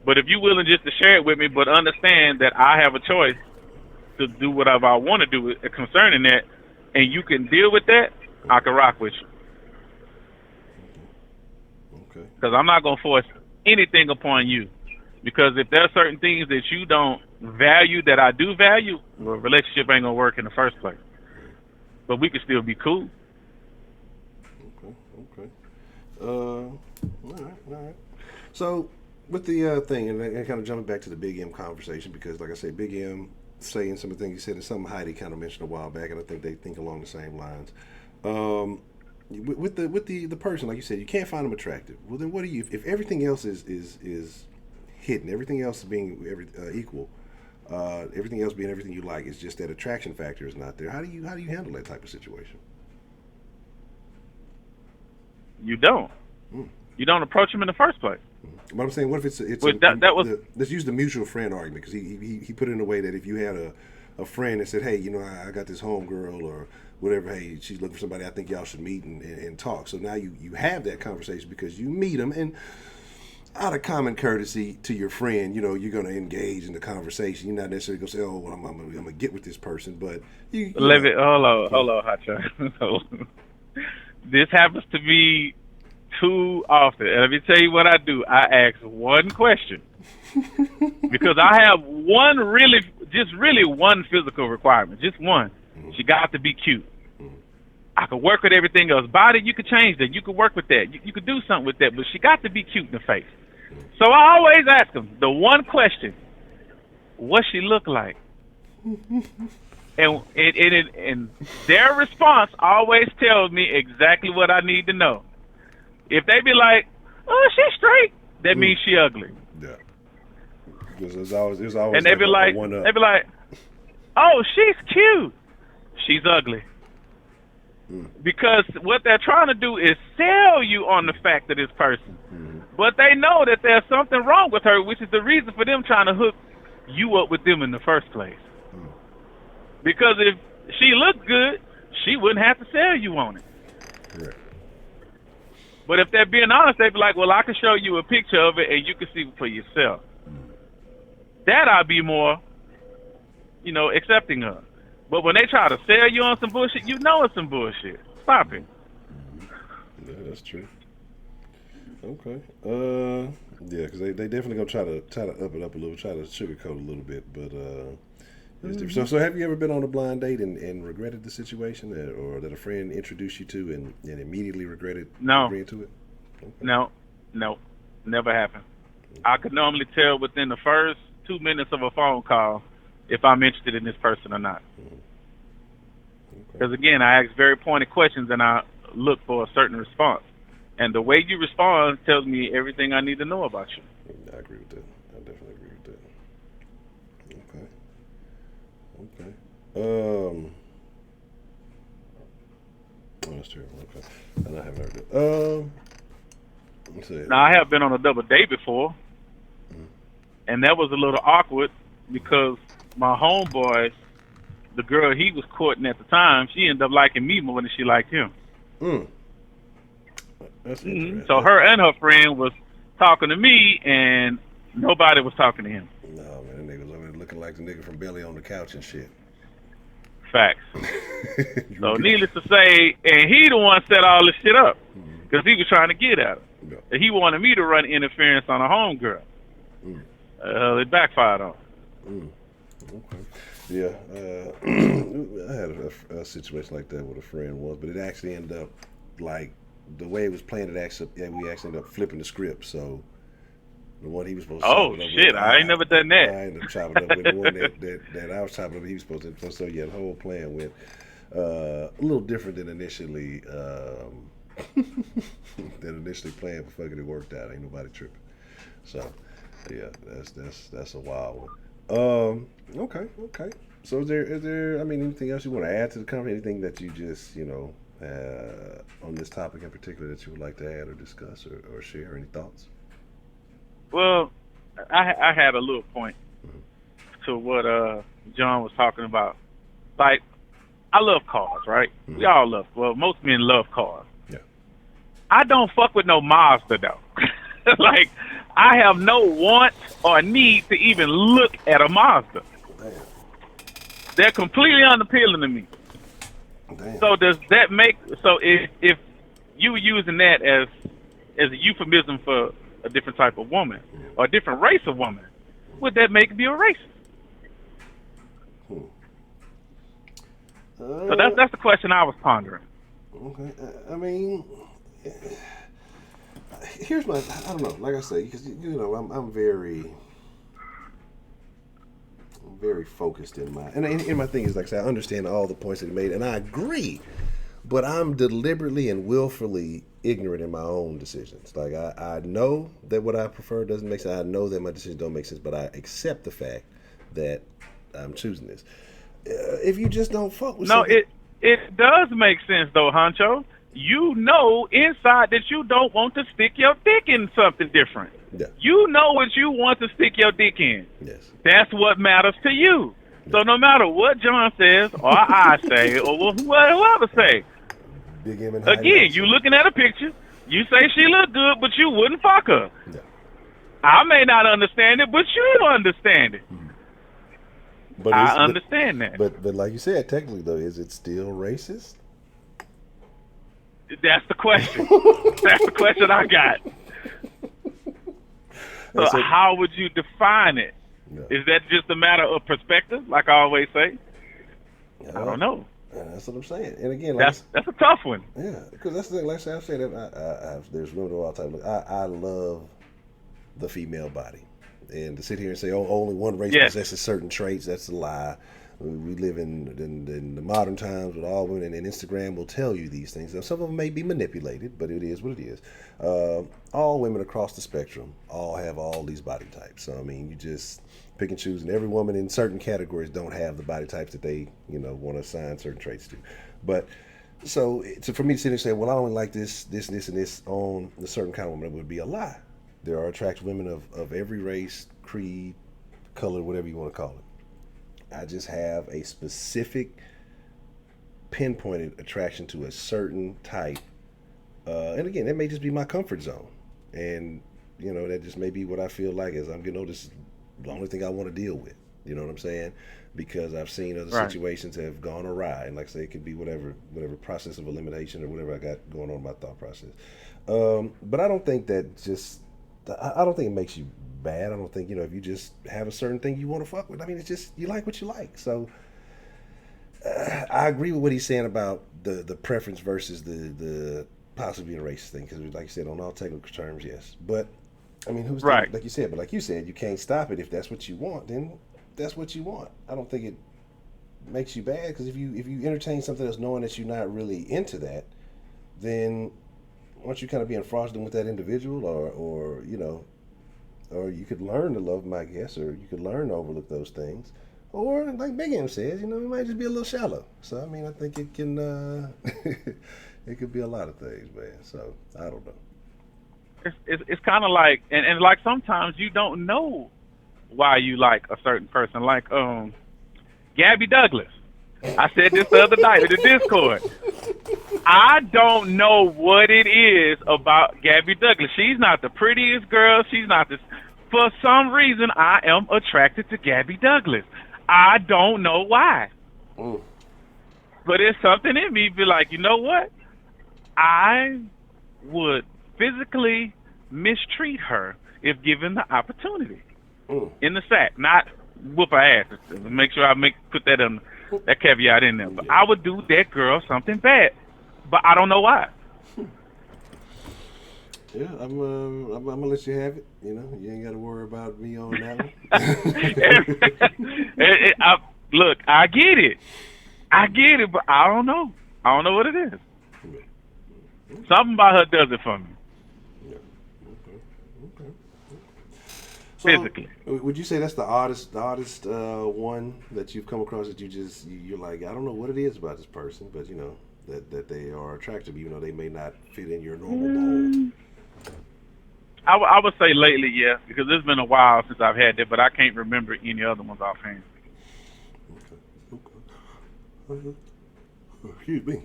But if you're willing just to share it with me, but understand that I have a choice to do whatever I want to do concerning that, and you can deal with that, I can rock with you. Because I'm not going to force anything upon you. Because if there are certain things that you don't value that I do value, well, relationship ain't going to work in the first place. But we can still be cool. Okay. All right. So, with the thing, and kind of jumping back to the Big M conversation, because, like I said, Big M saying some of the things he said, and something Heidi kind of mentioned a while back, and I think they think along the same lines. With the person, like you said, you can't find them attractive. Well, then what do you? If everything else is hidden, everything else being equal, everything else being everything you like, it's just that attraction factor is not there. How do you handle that type of situation? You don't. You don't approach him in the first place. But I'm saying, what if it's let's use the mutual friend argument, because he put it in a way that if you had a friend that said, hey, I got this homegirl or whatever, hey, she's looking for somebody, I think y'all should meet and talk. So now you have that conversation because you meet them, and out of common courtesy to your friend, you're going to engage in the conversation. You're not necessarily going to say, oh, well, I'm going to get with this person, but hold on, Honcho. This happens to me too often. And let me tell you what I do. I ask one question. Because I have one physical requirement, just one. She got to be cute. I could work with everything else. Body, you could change that. You could work with that. You could do something with that. But she got to be cute in the face. So I always ask them the one question: what she look like? And their response always tells me exactly what I need to know. If they be like, "Oh, she's straight," that means she ugly. Yeah. Because there's always and they be like, "Oh, she's cute." She's ugly. Because what they're trying to do is sell you on the fact of this person. But they know that there's something wrong with her, which is the reason for them trying to hook you up with them in the first place. Because if she looked good, she wouldn't have to sell you on it. Correct. But if they're being honest, they'd be like, well, I can show you a picture of it and you can see it for yourself. That I'd be more, accepting of. But when they try to sell you on some bullshit, you know it's some bullshit. Stop it. Yeah, that's true. Okay. Yeah, because they definitely gonna try to up it up a little, try to sugarcoat a little bit, but it's different. So have you ever been on a blind date and regretted the situation, or that a friend introduced you to and immediately regretted agreeing to it? Okay. No, never happened. I could normally tell within the first 2 minutes of a phone call if I'm interested in this person or not. Because again, I ask very pointed questions and I look for a certain response. And the way you respond tells me everything I need to know about you. I agree with that. I definitely agree with that. Okay. Oh, that's terrible. Okay. And I haven't heard that. Let's see. Now, I have been on a double date before. And that was a little awkward because my homeboy, the girl he was courting at the time, she ended up liking me more than she liked him. That's interesting. So her and her friend was talking to me, and nobody was talking to him. No, man, that nigga was over there looking like the nigga from Belly on the Couch and shit. Facts. So needless to say, and he the one set all this shit up because he was trying to get at her. Yeah. He wanted me to run interference on a homegirl. It backfired on him. Okay. Yeah, I had a situation like that with a friend once, but it actually ended up like the way it was planned. We actually ended up flipping the script. So the one he was supposed to. Oh shit! I ain't never done that. I ended up chopping up with the one that I was chopping up. He was supposed to. So yeah, the whole plan went a little different than initially planned. But fucking it worked out. Ain't nobody tripping. So yeah, that's a wild one. Okay. So is there anything else you want to add to the conversation? Anything that you just, on this topic in particular that you would like to add or discuss or share? Any thoughts? Well, I had a little point to what John was talking about. Like, I love cars, right? We all love, most men love cars. Yeah. I don't fuck with no Mazda, though. Like, I have no want or need to even look at a Mazda. Damn. They're completely unappealing to me. Damn. So does that make if you using that as a euphemism for a different type of woman or a different race of woman, would that make me a racist? So that's the question I was pondering. Okay. Here's I don't know. Like I say, because I'm very focused in my my thing is, like I say, I understand all the points that he made, and I agree, but I'm deliberately and willfully ignorant in my own decisions. Like I know that what I prefer doesn't make sense. I know that my decisions don't make sense, but I accept the fact that I'm choosing this. If you just don't fuck with something, it does make sense though, Honcho. You know inside that you don't want to stick your dick in something different. Yeah. You know what you want to stick your dick in. Yes. That's what matters to you. Yeah. So no matter what John says or I say or whoever say, Big M and again, you looking at a picture, you say she look good, but you wouldn't fuck her. Yeah. I may not understand it, but you understand it. But I understand that. But like you said, technically though, is it still racist? That's the question. That's the question I got. So how would you define it? Yeah. Is that just a matter of perspective, like I always say? I don't know. That's what I'm saying. And again, That's a tough one. yeah, because that's the thing. Like I said, there's women of all types. I love the female body, and to sit here and say, oh, only one race Yes. possesses certain traits, that's a lie. We live in the modern times with all women, and Instagram will tell you these things. Now, some of them may be manipulated, but it is what it is. All women across the spectrum all have all these body types. So I mean, you just pick and choose, and every woman in certain categories don't have the body types that they want to assign certain traits to. But so for me to sit and say, well, I only like this, and this on a certain kind of woman, it would be a lie. There are attractive women of every race, creed, color, whatever you want to call it. I just have a specific pinpointed attraction to a certain type. And again, that may just be my comfort zone. And, that just may be what I feel like as I'm getting older. This is the only thing I want to deal with. You know what I'm saying? Because I've seen other situations have gone awry. And like I say, it could be whatever process of elimination or whatever I got going on in my thought process. But I don't think I don't think it makes you bad. I don't think, if you just have a certain thing you want to fuck with. I mean, it's just, you like what you like. So I agree with what he's saying about the preference versus the possibly being a racist thing. Because like you said, on all technical terms, yes. But, I mean, like you said, you can't stop it. If that's what you want, then that's what you want. I don't think it makes you bad. Because if you entertain something else knowing that you're not really into that, then once you kind of being fraudulent with that individual or you could learn to love them, I guess, or you could learn to overlook those things. Or, like Big M says, it might just be a little shallow. So, I mean, I think it can, it could be a lot of things, man. So, I don't know. It's kind of like, and like sometimes you don't know why you like a certain person. Like, Gabby Douglas. I said this the other night in the Discord. I don't know what it is about Gabby Douglas. She's not the prettiest girl. She's not this. For some reason, I am attracted to Gabby Douglas. I don't know why. Mm. But there's something in me be like, you know what? I would physically mistreat her if given the opportunity. In the sack, not whoop her ass. Make sure I put that caveat in there. But I would do that girl something bad. But I don't know why. Yeah, I'm gonna let you have it. You ain't got to worry about me on that one. Look, I get it, but I don't know. I don't know what it is. Something about her does it for me. Yeah. Okay. So, physically. Would you say that's the oddest one that you've come across that you're like, I don't know what it is about this person, but that they are attractive, even though they may not fit in your normal mold? I would say lately, yeah, because it's been a while since I've had that, but I can't remember any other ones offhand. Okay. Excuse me.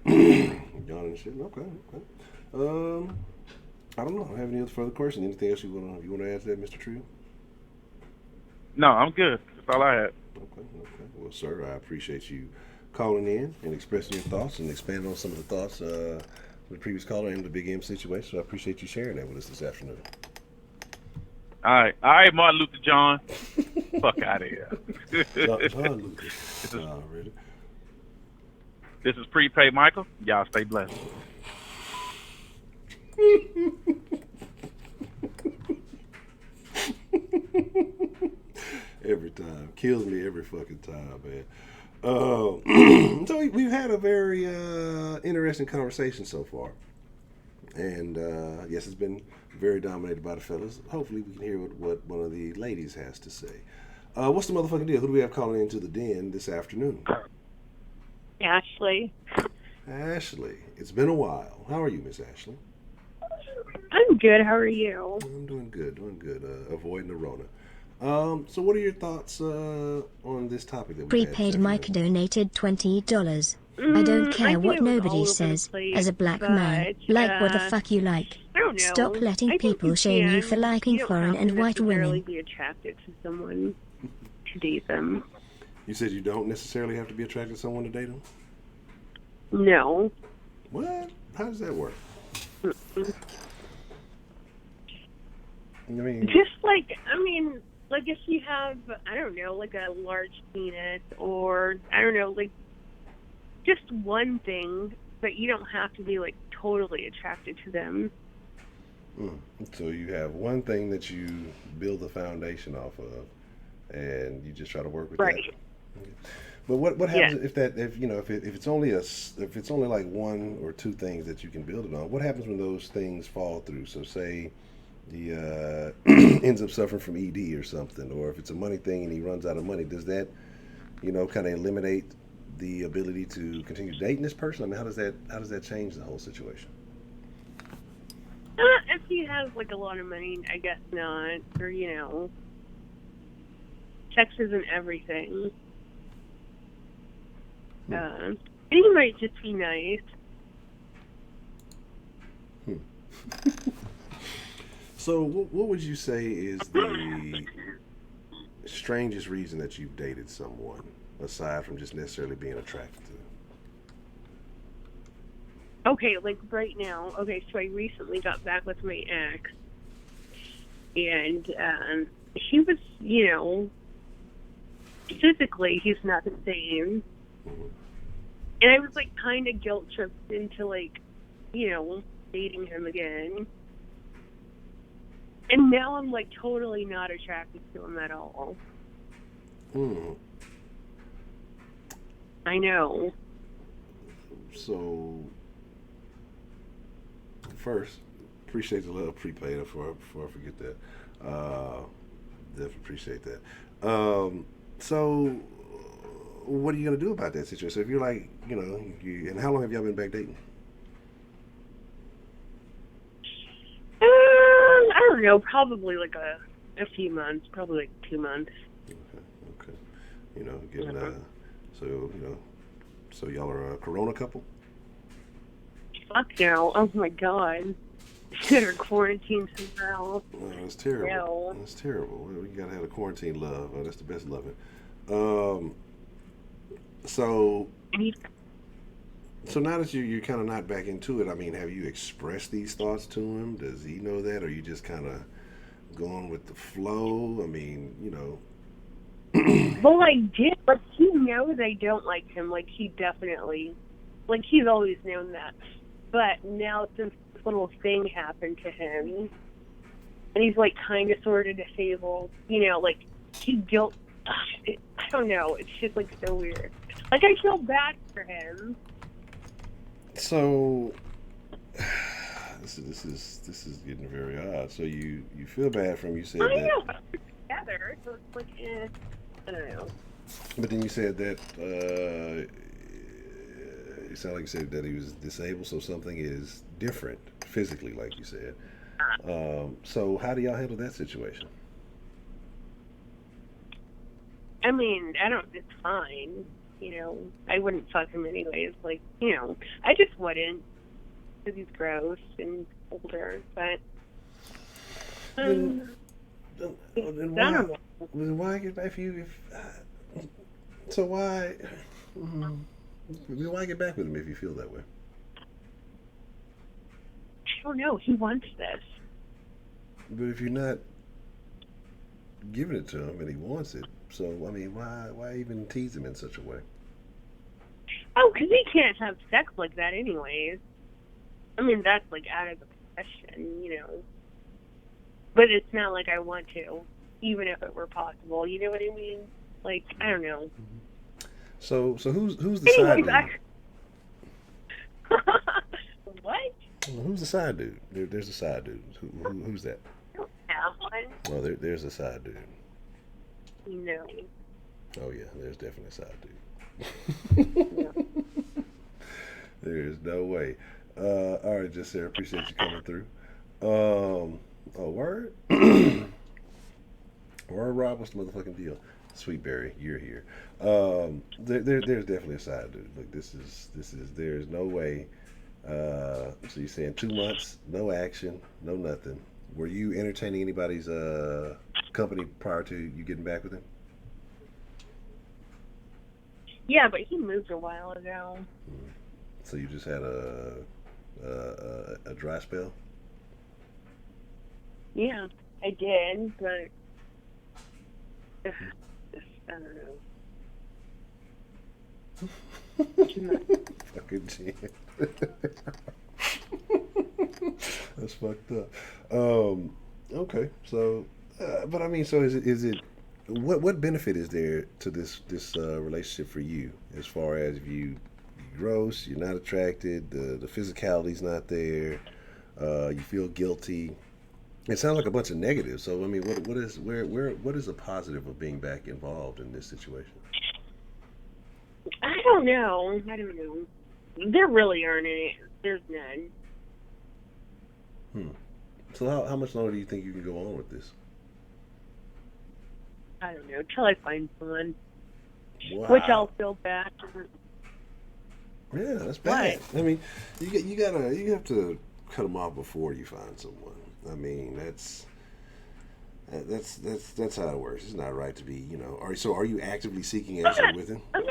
Yawning and shit. Okay. I don't know. I don't have any other further questions. Anything else you want to add to that, Mr. Trio? No, I'm good. That's all I had. Okay. Well, sir, I appreciate you calling in and expressing your thoughts and expanding on some of the thoughts of the previous caller and the Big M situation. So I appreciate you sharing that with us this afternoon. All right, Martin Luther John. Fuck out of here. John Luther. Already. This is Prepaid Michael. Y'all stay blessed. Every time. Kills me every fucking time, man. So we've had a very interesting conversation so far. And yes, it's been very dominated by the fellas. Hopefully we can hear what one of the ladies has to say. What's the motherfucking deal? Who do we have calling into the den this afternoon? Ashley. Ashley. It's been a while. How are you, Miss Ashley? I'm good. How are you? I'm doing good. Avoiding the Rona. So what are your thoughts on this topic that we Prepaid Mike donated $20. I don't care what nobody says. As a black man, like what the fuck you like. I don't know. Stop letting people shame you for liking foreign and white women. You don't have to necessarily be attracted to someone to date them. You said you don't necessarily have to be attracted to someone to date them? No. What? How does that work? Like if you have, I don't know, like a large penis or, I don't know, like just one thing, but you don't have to be like totally attracted to them. So you have one thing that you build the foundation off of, and you just try to work with that. Right. Okay. But what happens if you know if it's only if it's only like one or two things that you can build it on? What happens when those things fall through? So say he ends up suffering from ED or something, or if it's a money thing and he runs out of money, does that kind of eliminate the ability to continue dating this person? I mean, how does that change the whole situation? If he has like a lot of money, I guess not. Or sex isn't everything. And he might just be nice. So, what would you say is the strangest reason that you've dated someone, aside from just necessarily being attracted to them? Okay, like right now. Okay, so I recently got back with my ex, and he was, physically he's not the same, and I was like kind of guilt tripped into like, dating him again, and now I'm like totally not attracted to him at all. I know. So, first, appreciate the little prepaid before I forget that. Definitely appreciate that. So, what are you gonna do about that situation? So if you're like, and how long have y'all been back dating? I don't know, probably like a few months, probably like 2 months. Okay. Getting so y'all are a Corona couple? Fuck no! Oh my god! Should have quarantined somewhere else. Oh, that's terrible. No. That's terrible. Well, you gotta have a quarantine love. Oh, that's the best loving. So now that you're kind of not back into it, I mean, have you expressed these thoughts to him? Does he know that, or are you just kind of going with the flow? I mean, Well, I did. Like, he knows I don't like him. Like, he definitely, like, he's always known that. But now, since this little thing happened to him, and he's, like, kind of sort of disabled, like, he guilt. I don't know. It's just, like, so weird. Like, I feel bad for him. So this is getting very odd. So you feel bad for him. You said I that. know. We're together, so it's like, I don't know. But then you said that it sounded like you said that he was disabled, so something is different physically, like you said. So how do y'all handle that situation? I mean, it's fine. I wouldn't fuck him anyways. Like, I just wouldn't. Because he's gross and older. But, then why get back so why get back with him if you feel that way? I don't know. He wants this. But if you're not giving it to him and he wants it, so I mean, why even tease him in such a way? Oh, because he can't have sex like that anyways. I mean, that's like out of the question, But it's not like I want to, even if it were possible. You know what I mean? Like, I don't know. So who's the side dude? What? Who's the side dude? There's a side dude. Who's that? I don't have one. Oh, there's a side dude. No. Oh yeah, there's definitely a side dude. No. There's no way. All right, just Sarah, appreciate you coming through. Oh, word? Word, Rob, what's the motherfucking deal? Sweet Berry, you're here. There's definitely a side dude. Look, this is there's no way. So you're saying 2 months, no action, no nothing. Were you entertaining anybody's company prior to you getting back with him? Yeah, but he moved a while ago. So you just had a dry spell? Yeah, I did, but I don't know. too much. Fucking Jen. That's fucked up. Okay, so, but I mean, so is it what benefit is there to this relationship for you as far as if you gross, you're not attracted, the physicality's not there, you feel guilty. It sounds like a bunch of negatives. So I mean, what is a positive of being back involved in this situation? I don't know. There really aren't any. There's none. So how much longer do you think you can go on with this? I don't know. Till I find someone. Wow. Which I'll feel bad. Yeah, that's bad. What? I mean, you have to cut them off before you find someone. I mean, that's how it works. It's not right to be, are you actively seeking as you're with him? I'm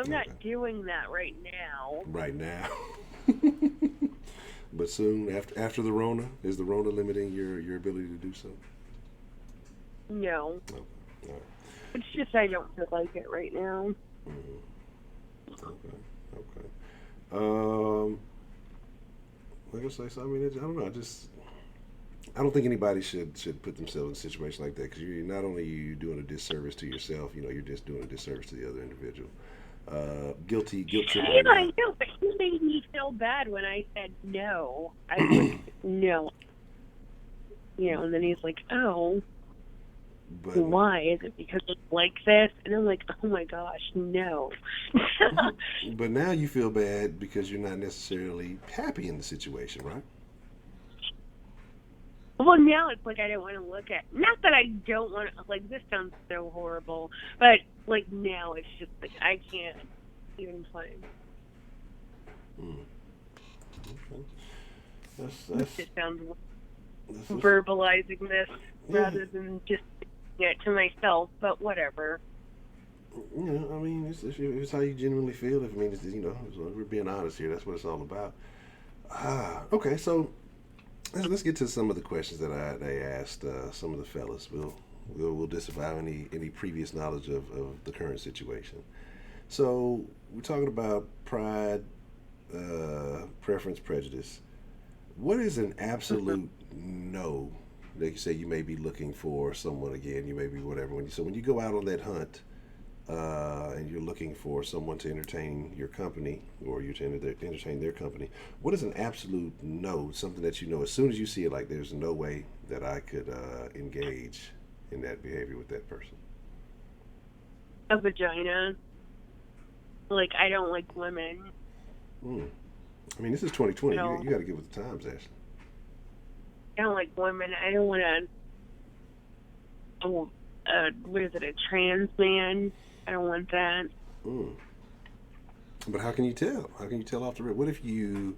not doing that right now. Right now. But soon, after the Rona, is the Rona limiting your ability to do so? No. Oh, all right. It's just I don't feel like it right now. Okay. Like I say, so I mean, I don't know. I don't think anybody should put themselves in a situation like that, because you're not only you doing a disservice to yourself, you're just doing a disservice to the other individual. Guilt trip. I know, but he made me feel bad when I said no. I was like, no. And then he's like, oh. But why? Is it because it's like this? And I'm like, oh my gosh, no. But now you feel bad because you're not necessarily happy in the situation, right? Well, now it's like I don't want to look at. Not that I don't want to. Like, this sounds so horrible, but like now it's just like I can't even find. Okay. It sounds verbalizing this rather than just it to myself, but whatever. I mean, it's how you genuinely feel. If we're being honest here, that's what it's all about. Okay, so let's get to some of the questions that I asked some of the fellas. We'll disavow any previous knowledge of the current situation. So we're talking about pride, preference, prejudice. What is an absolute no? Like you say, you may be looking for someone again. You may be whatever. When you go out on that hunt, and you're looking for someone to entertain your company, or you to entertain their company, what is an absolute no? Something that as soon as you see it, like there's no way that I could engage in that behavior with that person. A vagina. Like, I don't like women. I mean, this is 2020. You got to get with the times, Ashley. I don't like women. I don't want to. What is it? A trans man? I don't want that. But how can you tell? How can you tell off the rip? What if you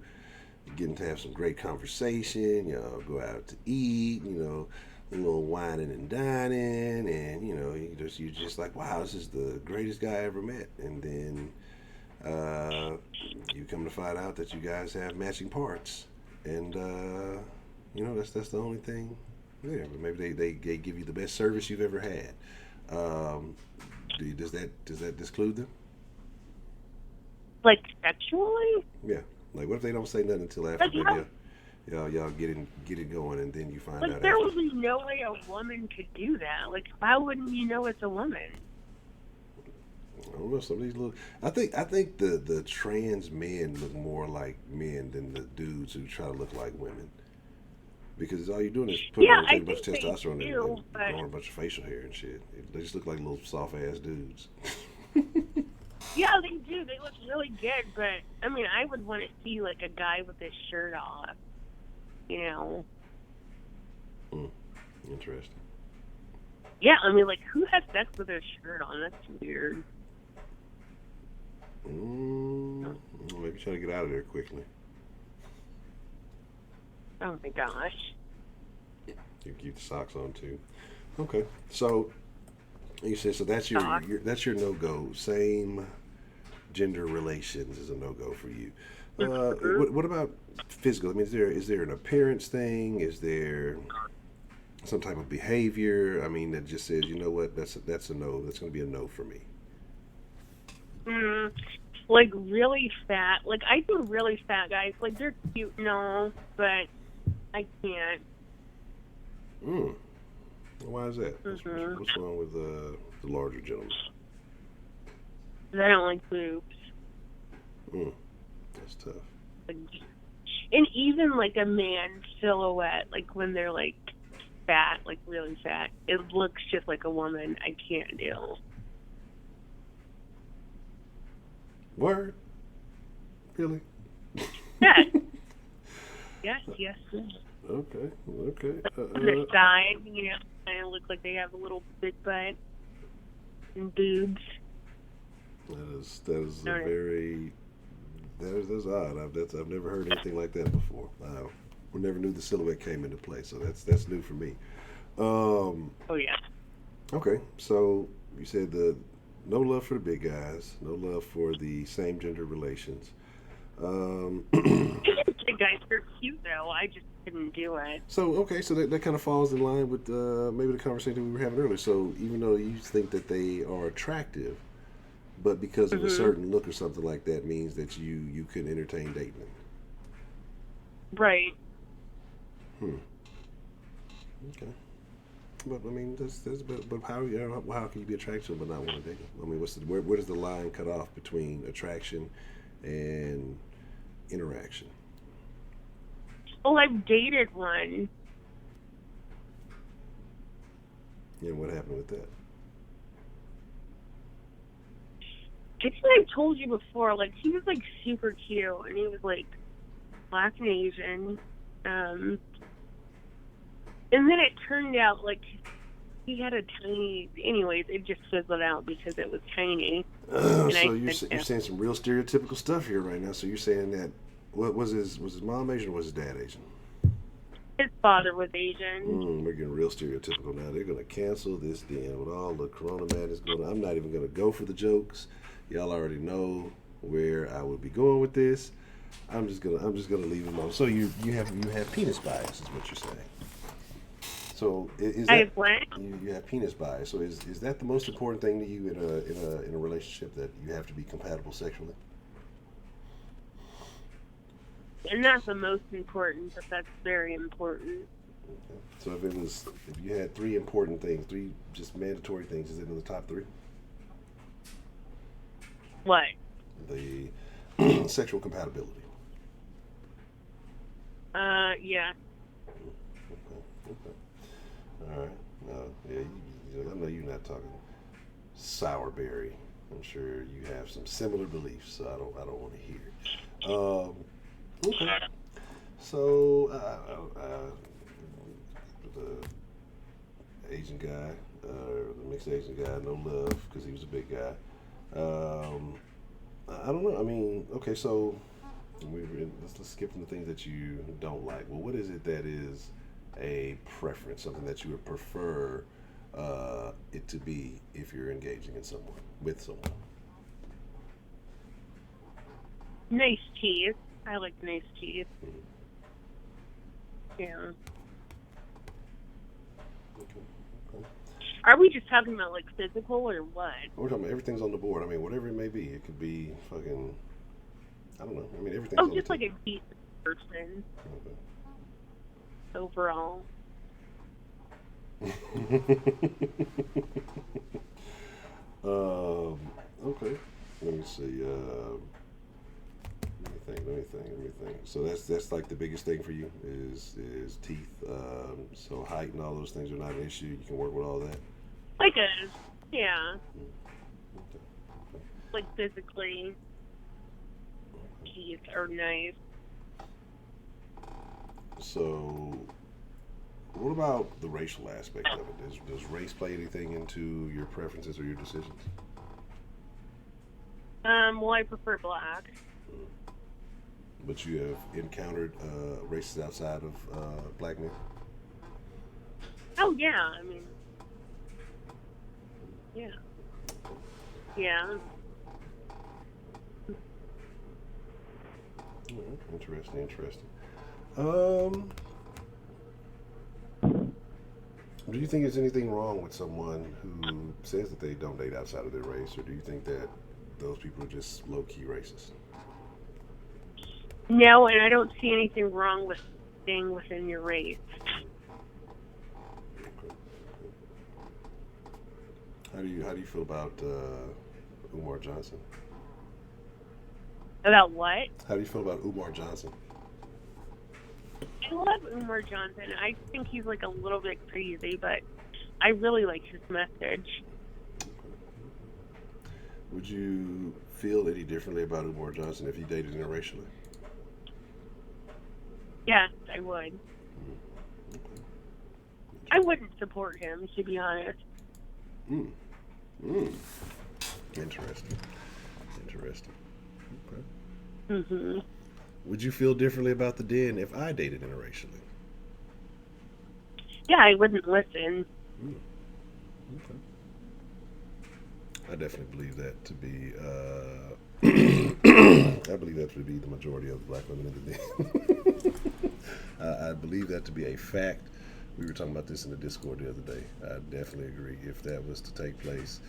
getting to have some great conversation? Go out to eat. A little whining and dining, and you're just like, wow, this is the greatest guy I ever met, and then you come to find out that you guys have matching parts, and that's the only thing there. But maybe they give you the best service you've ever had. Does that disclude them? Like sexually? Yeah. Like, what if they don't say nothing until after maybe y'all get it going, and then you find out? Like, there would be no way a woman could do that. Like, how wouldn't you know it's a woman? I don't know. Some of these look. I think the trans men look more like men than the dudes who try to look like women. Because all you're doing is putting on a bunch of testosterone and growing a bunch of facial hair and shit. They just look like little soft ass dudes. Yeah, they do. They look really good, but I mean, I would want to see like a guy with his shirt off. Interesting. Yeah, I mean, like, who has sex with their shirt on? That's weird. Maybe try to get out of there quickly. Oh my gosh. You can keep the socks on too. Okay, so you said that's your no-go. Same gender relations is a no-go for you. What about physical? I mean, is there an appearance thing? Is there some type of behavior? I mean, that just says, you know what, that's a no. That's going to be a no for me. Like really fat. Like I do really fat guys. Like they're cute, no, but I can't. Why is that? What's wrong with the larger gentlemen? I don't like boobs. That's tough. Like, and even like a man silhouette, like when they're like fat, like really fat, it looks just like a woman. I can't do. Word? Really? Yes. Yes. Okay. On their side, you know, kind of look like they have a little big butt and boobs. That is a very that's odd. I've never heard anything like that before. We never knew the silhouette came into play, so that's new for me. Oh yeah. Okay, so you said no love for the big guys, no love for the same gender relations. The guys are cute though. I just couldn't do it. So that kind of falls in line with maybe the conversation we were having earlier. So even though you think that they are attractive, but because of a certain look or something like that means that you can entertain dating them. Right. Okay. But I mean, but how can you be attracted to them but not want to date them? I mean, where does the line cut off between attraction and interaction? Well, I've dated one. And what happened with that? I think I told you before. Like he was like super cute, and he was like Black and Asian. And then it turned out like he had a tiny. Anyways, it just fizzled out because it was tiny. So you're saying some real stereotypical stuff here right now. So you're saying that what was his mom Asian or was his dad Asian? His father was Asian. We're getting real stereotypical now. They're gonna cancel this then with all the corona madness going on. I'm not even gonna go for the jokes. Y'all already know where I would be going with this. I'm just gonna leave it alone. So you have penis bias is what you're saying. So is that you have penis bias? So is that the most important thing to you in a relationship, that you have to be compatible sexually? And not the most important, but that's very important. Okay. So if you had three important things, three just mandatory things, is it in the top three? What? The sexual compatibility. Yeah. Okay. All right. Yeah. I know you're not talking sourberry. I'm sure you have some similar beliefs, so I don't want to hear it. Okay. So the Asian guy, the mixed Asian guy, no love because he was a big guy. I don't know. I mean, okay, so let's skip from the things that you don't like. Well, what is it that is a preference, something that you would prefer it to be if you're engaging with someone? Nice teeth. I like nice teeth. Yeah. Okay. Are we just talking about like physical or what? We're talking about everything's on the board. I mean, whatever it may be. It could be fucking, I don't know. I mean, everything's on the just table. like a decent person. Okay. Overall. Okay. Let me see. Let me think. So that's like the biggest thing for you is teeth. So height and all those things are not an issue. You can work with all that. Like yeah. Okay. Like physically, teeth are nice. So, what about the racial aspect of it? Does race play anything into your preferences or your decisions? Well, I prefer black. But you have encountered races outside of black men? Oh, yeah. I mean, yeah. Yeah. Interesting. Do you think there's anything wrong with someone who says that they don't date outside of their race, or do you think that those people are just low-key racist. No, and I don't see anything wrong with staying within your race. How do you feel about Umar Johnson? About what? How do you feel about Umar Johnson? I love Umar Johnson. I think he's like a little bit crazy, but I really like his message. Would you feel any differently about Umar Johnson if he dated interracially? Yes, I would. Okay. I wouldn't support him, to be honest. Interesting. Okay. Mhm. Would you feel differently about the Den if I dated interracially? Yeah, I wouldn't listen. Okay. I definitely believe that to be. I believe that to be the majority of the black women in the Den. I believe that to be a fact. We were talking about this in the Discord the other day. I definitely agree. If that was to take place,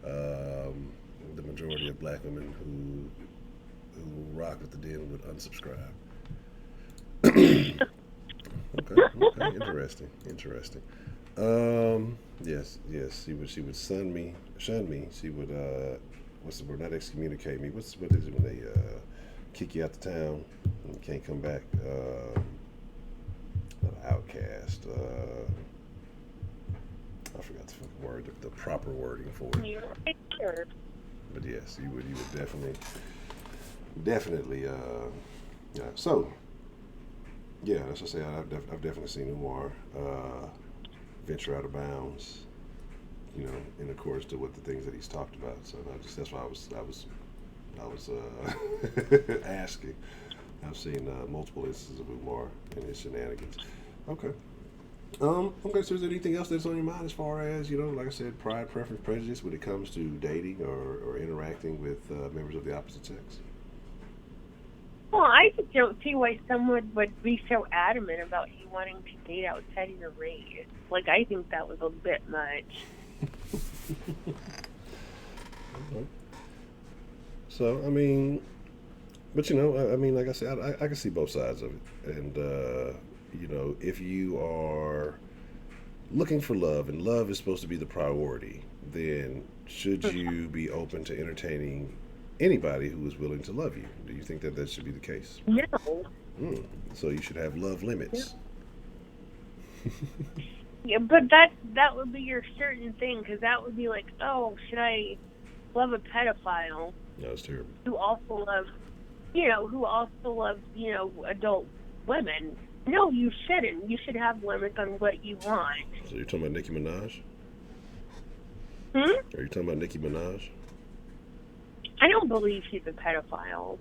the majority of black women who rock with the Den would unsubscribe. Okay, interesting. Yes, she would shun me. She would what's the word? Not excommunicate me. What is it when they kick you out of town and you can't come back? Not an outcast. I forgot the fucking word. The proper wording for it. But yes, you would definitely. Yeah. So. Yeah, as I say, I've definitely seen Umar venture out of bounds, in accordance to what the things that he's talked about. So that's why I was asking. I've seen multiple instances of Umar and his shenanigans. Okay. Okay. So is there anything else that's on your mind as far as like I said, pride, preference, prejudice when it comes to dating or interacting with members of the opposite sex? Well, I just don't see why someone would be so adamant about you wanting to date outside of your race. Like, I think that was a bit much. Okay. So, I mean, but like I said, I can see both sides of it. And, if you are looking for love and love is supposed to be the priority, then should you be open to entertaining anybody who is willing to love you? Do you think that should be the case? No. So you should have love limits. Yeah, but that would be your certain thing, because that would be like, oh, should I love a pedophile? No, that's terrible. Who also loves, adult women? No, you shouldn't. You should have limits on what you want. So you're talking about Nicki Minaj? Are you talking about Nicki Minaj? I don't believe she's a pedophile.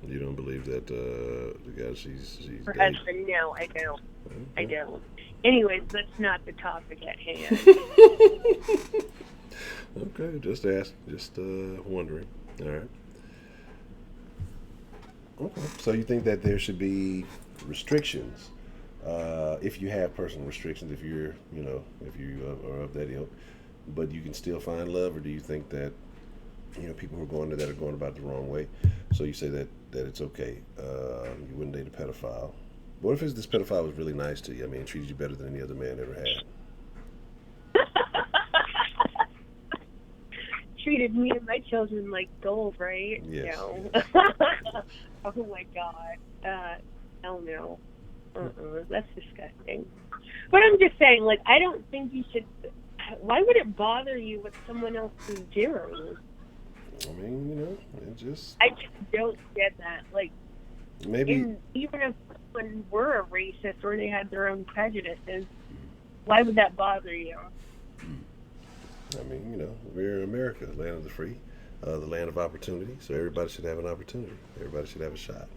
You don't believe that the guy she's her dating? husband? No, I don't. Okay. I don't. Anyways, that's not the topic at hand. Okay, just wondering. All right. Okay. So you think that there should be restrictions, if you have personal restrictions, if you are of that ilk, but you can still find love, or do you think that people who are going about it the wrong way? So you say that it's okay. You wouldn't date a pedophile. What if this pedophile was really nice to you? I mean, treated you better than any other man ever had. Treated me and my children like gold, right? Yes. No. Oh my God. Hell no. That's disgusting. But I'm just saying, like, I don't think you should. Why would it bother you what someone else is doing? I mean, I just don't get that. Like, maybe even if someone were a racist or they had their own prejudices, why would that bother you? I mean, we're in America, the land of the free, the land of opportunity. So everybody should have an opportunity. Everybody should have a shot.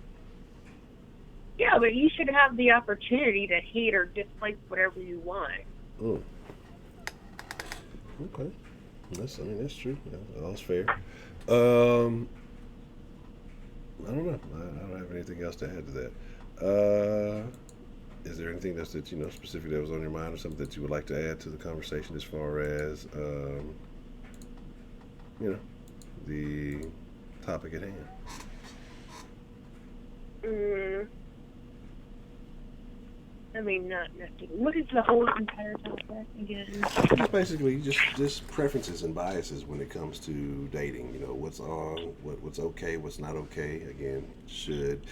Yeah, but you should have the opportunity to hate or dislike whatever you want. Okay. That's true. That's fair. I don't know. I don't have anything else to add to that. Is there anything else that specific that was on your mind, or something that you would like to add to the conversation as far as the topic at hand? I mean, not necessarily. What is the whole entire topic again? Basically, just preferences and biases when it comes to dating. You know, what's on, what's okay, what's not okay. Again, should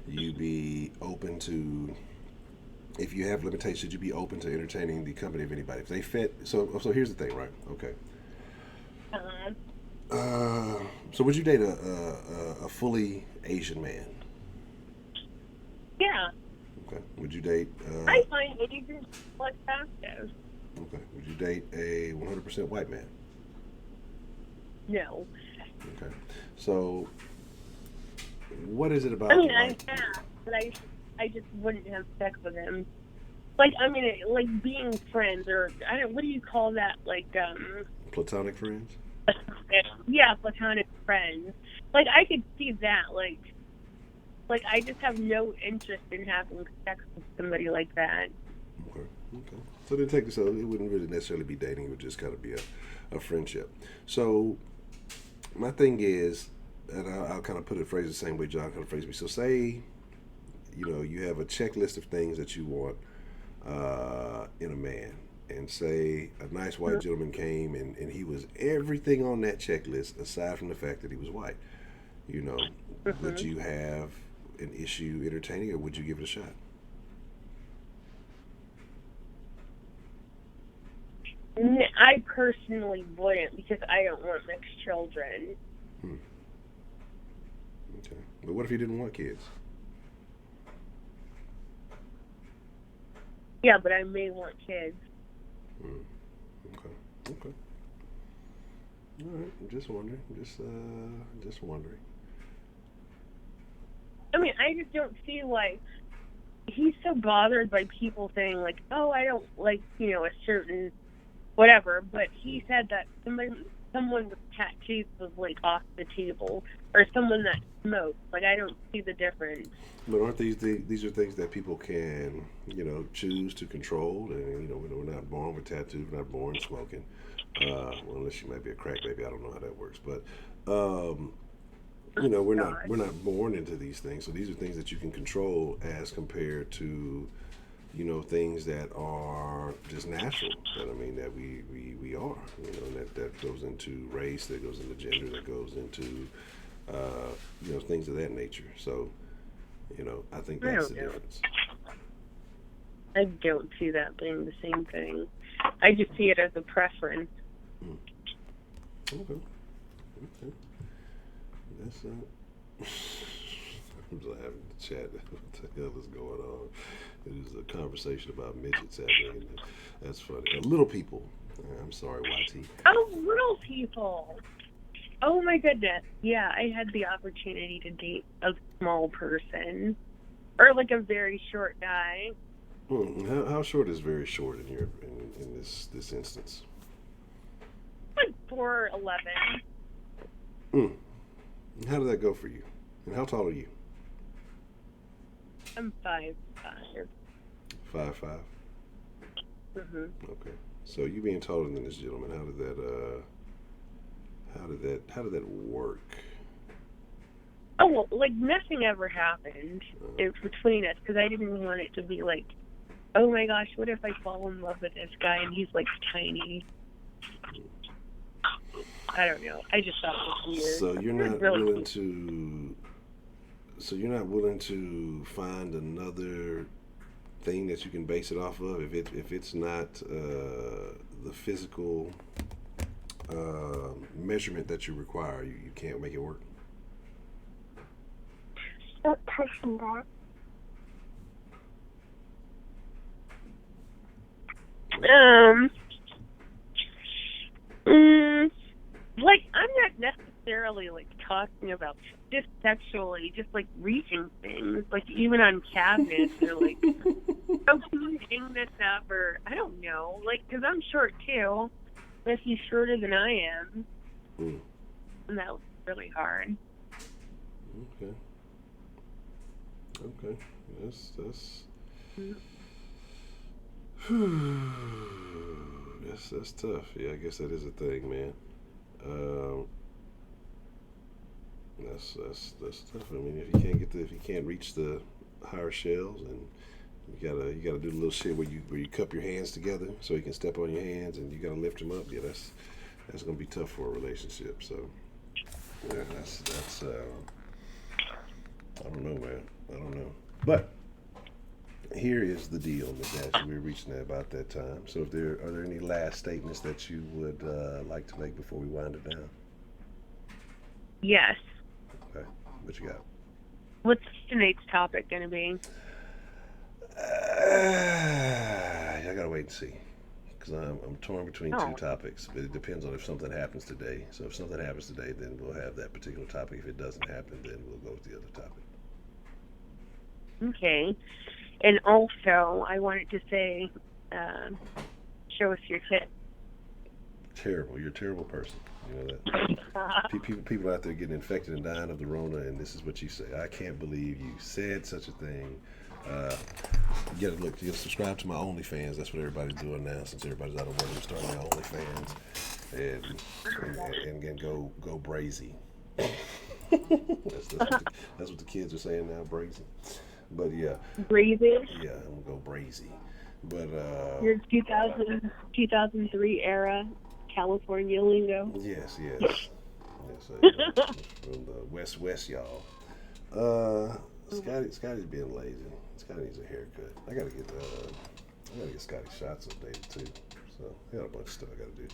you be open to, if you have limitations, should you be open to entertaining the company of anybody if they fit? So here's the thing, right? Okay. Uh, So would you date a fully Asian man? yeah. Okay. Would you date? I find Asians attractive. Okay. Would you date a 100% white man? No. Okay. So, what is it about? I mean, I have, but I just wouldn't have sex with him. Like, I mean, like being friends, or I don't. What do you call that? Like, platonic friends? Yeah, platonic friends. Like, I could see that. Like I just have no interest in having sex with somebody like that. Okay. Okay. So then take this out. It wouldn't really necessarily be dating. It would just kind of be a friendship. So my thing is, and I'll kind of phrase the same way John kind of phrased me. So say, you know, you have a checklist of things that you want in a man. And say a nice white gentleman came and he was everything on that checklist aside from the fact that he was white. You know, would you have an issue entertaining, or would you give it a shot? I personally wouldn't, because I don't want mixed children. Okay. But what if you didn't want kids? Yeah, but I may want kids. Okay. Okay. All right. I'm just wondering. Just wondering. I mean, I just don't see why he's so bothered by people saying, like, oh, I don't like, you know, a certain whatever. But he said that someone with tattoos was, like, off the table, or someone that smokes. Like, I don't see the difference. But aren't these are things that people can, you know, choose to control? And, you know, we're not born with tattoos. We're not born smoking. Well, unless you might be a crack baby. I don't know how that works. But, you know, we're not born into these things. So these are things that you can control as compared to, you know, things that are just natural. That, I mean, that we are. You know, that goes into race, that goes into gender, that goes into, you know, things of that nature. So, you know, I think that's the difference. I don't see that being the same thing. I just see it as a preference. Okay. Okay. That's I'm just having to chat. What the hell is going on? It is a conversation about midgets happening. That's funny. Little people. I'm sorry, YT. Oh, little people. Oh my goodness. Yeah, I had the opportunity to date a small person, or like a very short guy. How short is very short in this instance? Like 4'11". How did that go for you? And how tall are you? I'm 5'5". 5'5". Okay. So you being taller than this gentleman, how did that work? Oh, well, like nothing ever happened between us, because I didn't want it to be like, oh my gosh, what if I fall in love with this guy and he's like tiny? I don't know. I just thought it was weird. So you're not willing to find another thing that you can base it off of, if it's not the physical measurement that you require, you can't make it work. Don't touch that. Like, I'm not necessarily like talking about just sexually, just like reaching things, like even on cabinets, or like, oh, can you hang this up, or I don't know, like, because I'm short too, but he's shorter than I am, and that was really hard. Okay. Okay. That's that's tough. Yeah, I guess that is a thing, man. That's tough. I mean, if you can't reach the higher shells, and you gotta do the little shit where you cup your hands together so you can step on your hands, and you gotta lift them up. Yeah, that's gonna be tough for a relationship. So yeah, that's I don't know, man. I don't know. But here is the deal, Miss Ashley. We're reaching at about that time. So are there any last statements that you would like to make before we wind it down? Yes. Okay. What you got? What's tonight's topic going to be? I gotta wait and see, because I'm torn between two Oh. topics. But it depends on if something happens today. So if something happens today, then we'll have that particular topic. If it doesn't happen, then we'll go with the other topic. Okay. And also, I wanted to say, show us your tip. Terrible. You're a terrible person. You know that. People out there getting infected and dying of the Rona, and this is what you say. I can't believe you said such a thing. You gotta look. You'll subscribe to my OnlyFans. That's what everybody's doing now. Since everybody's out of work, I'm starting my OnlyFans, and again go brazy. That's what the kids are saying now, brazy. But yeah, Brazy. yeah, I'm gonna go brazy. But Your 2003 era California lingo. yes, from the West, y'all. Scotty's being lazy. Scotty needs a haircut. I gotta get Scotty shots updated too. So I got a bunch of stuff I gotta do.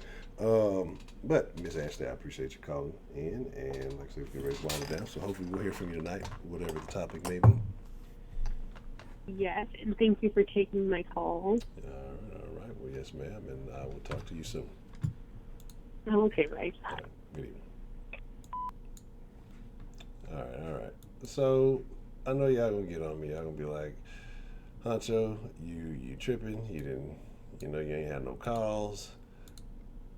But Miss Ashley, I appreciate you calling in, and like I said, we're ready to wind it down. So hopefully we'll hear from you tonight, whatever the topic may be. Yes, and thank you for taking my call. All right. Well, yes, ma'am, and I will talk to you soon. Okay, right. All right. Good evening. All right. So I know y'all gonna get on me. Y'all gonna be like, Honcho, you tripping? You didn't, you ain't had no calls.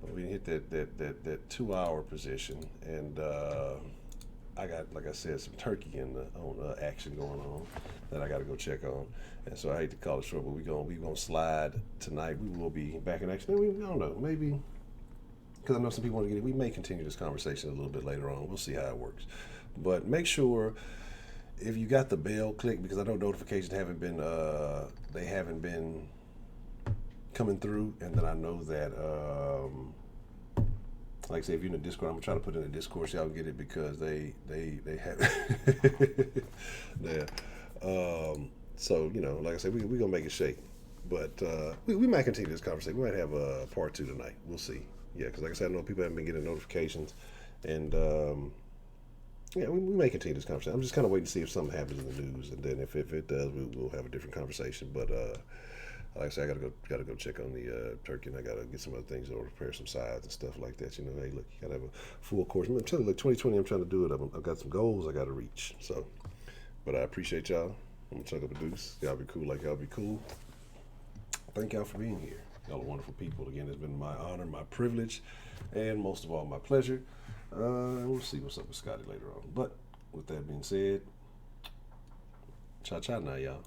But we hit that 2 hour position, and I got, like I said, some turkey on action going on that I got to go check on, and so I hate to call it short, but we gonna slide tonight. We will be back in action. We don't know, maybe, because I know some people want to get it. We may continue this conversation a little bit later on. We'll see how it works, but make sure if you got the bell, click, because I know notifications haven't been coming through, and then I know that. Like I say, if you're in the Discord, I'm gonna try to put it in the Discord so y'all can get it, because they have yeah. So like I said, we gonna make it shake, but we might continue this conversation. We might have a part 2 tonight. We'll see. Yeah, because like I said, I know people haven't been getting notifications, and yeah, we may continue this conversation. I'm just kind of waiting to see if something happens in the news, and then if it does, we'll have a different conversation. But like I said, I gotta go check on the turkey, and I gotta get some other things or prepare some sides and stuff like that. Hey, look, you gotta have a full course. I'm telling you, look, 2020, I'm trying to do it. I've got some goals I gotta reach. So, but I appreciate y'all. I'm gonna chuck up a deuce. Y'all be cool like y'all be cool. Thank y'all for being here. Y'all are wonderful people. Again, it's been my honor, my privilege, and most of all, my pleasure. We'll see what's up with Scotty later on. But with that being said, cha-cha now, y'all.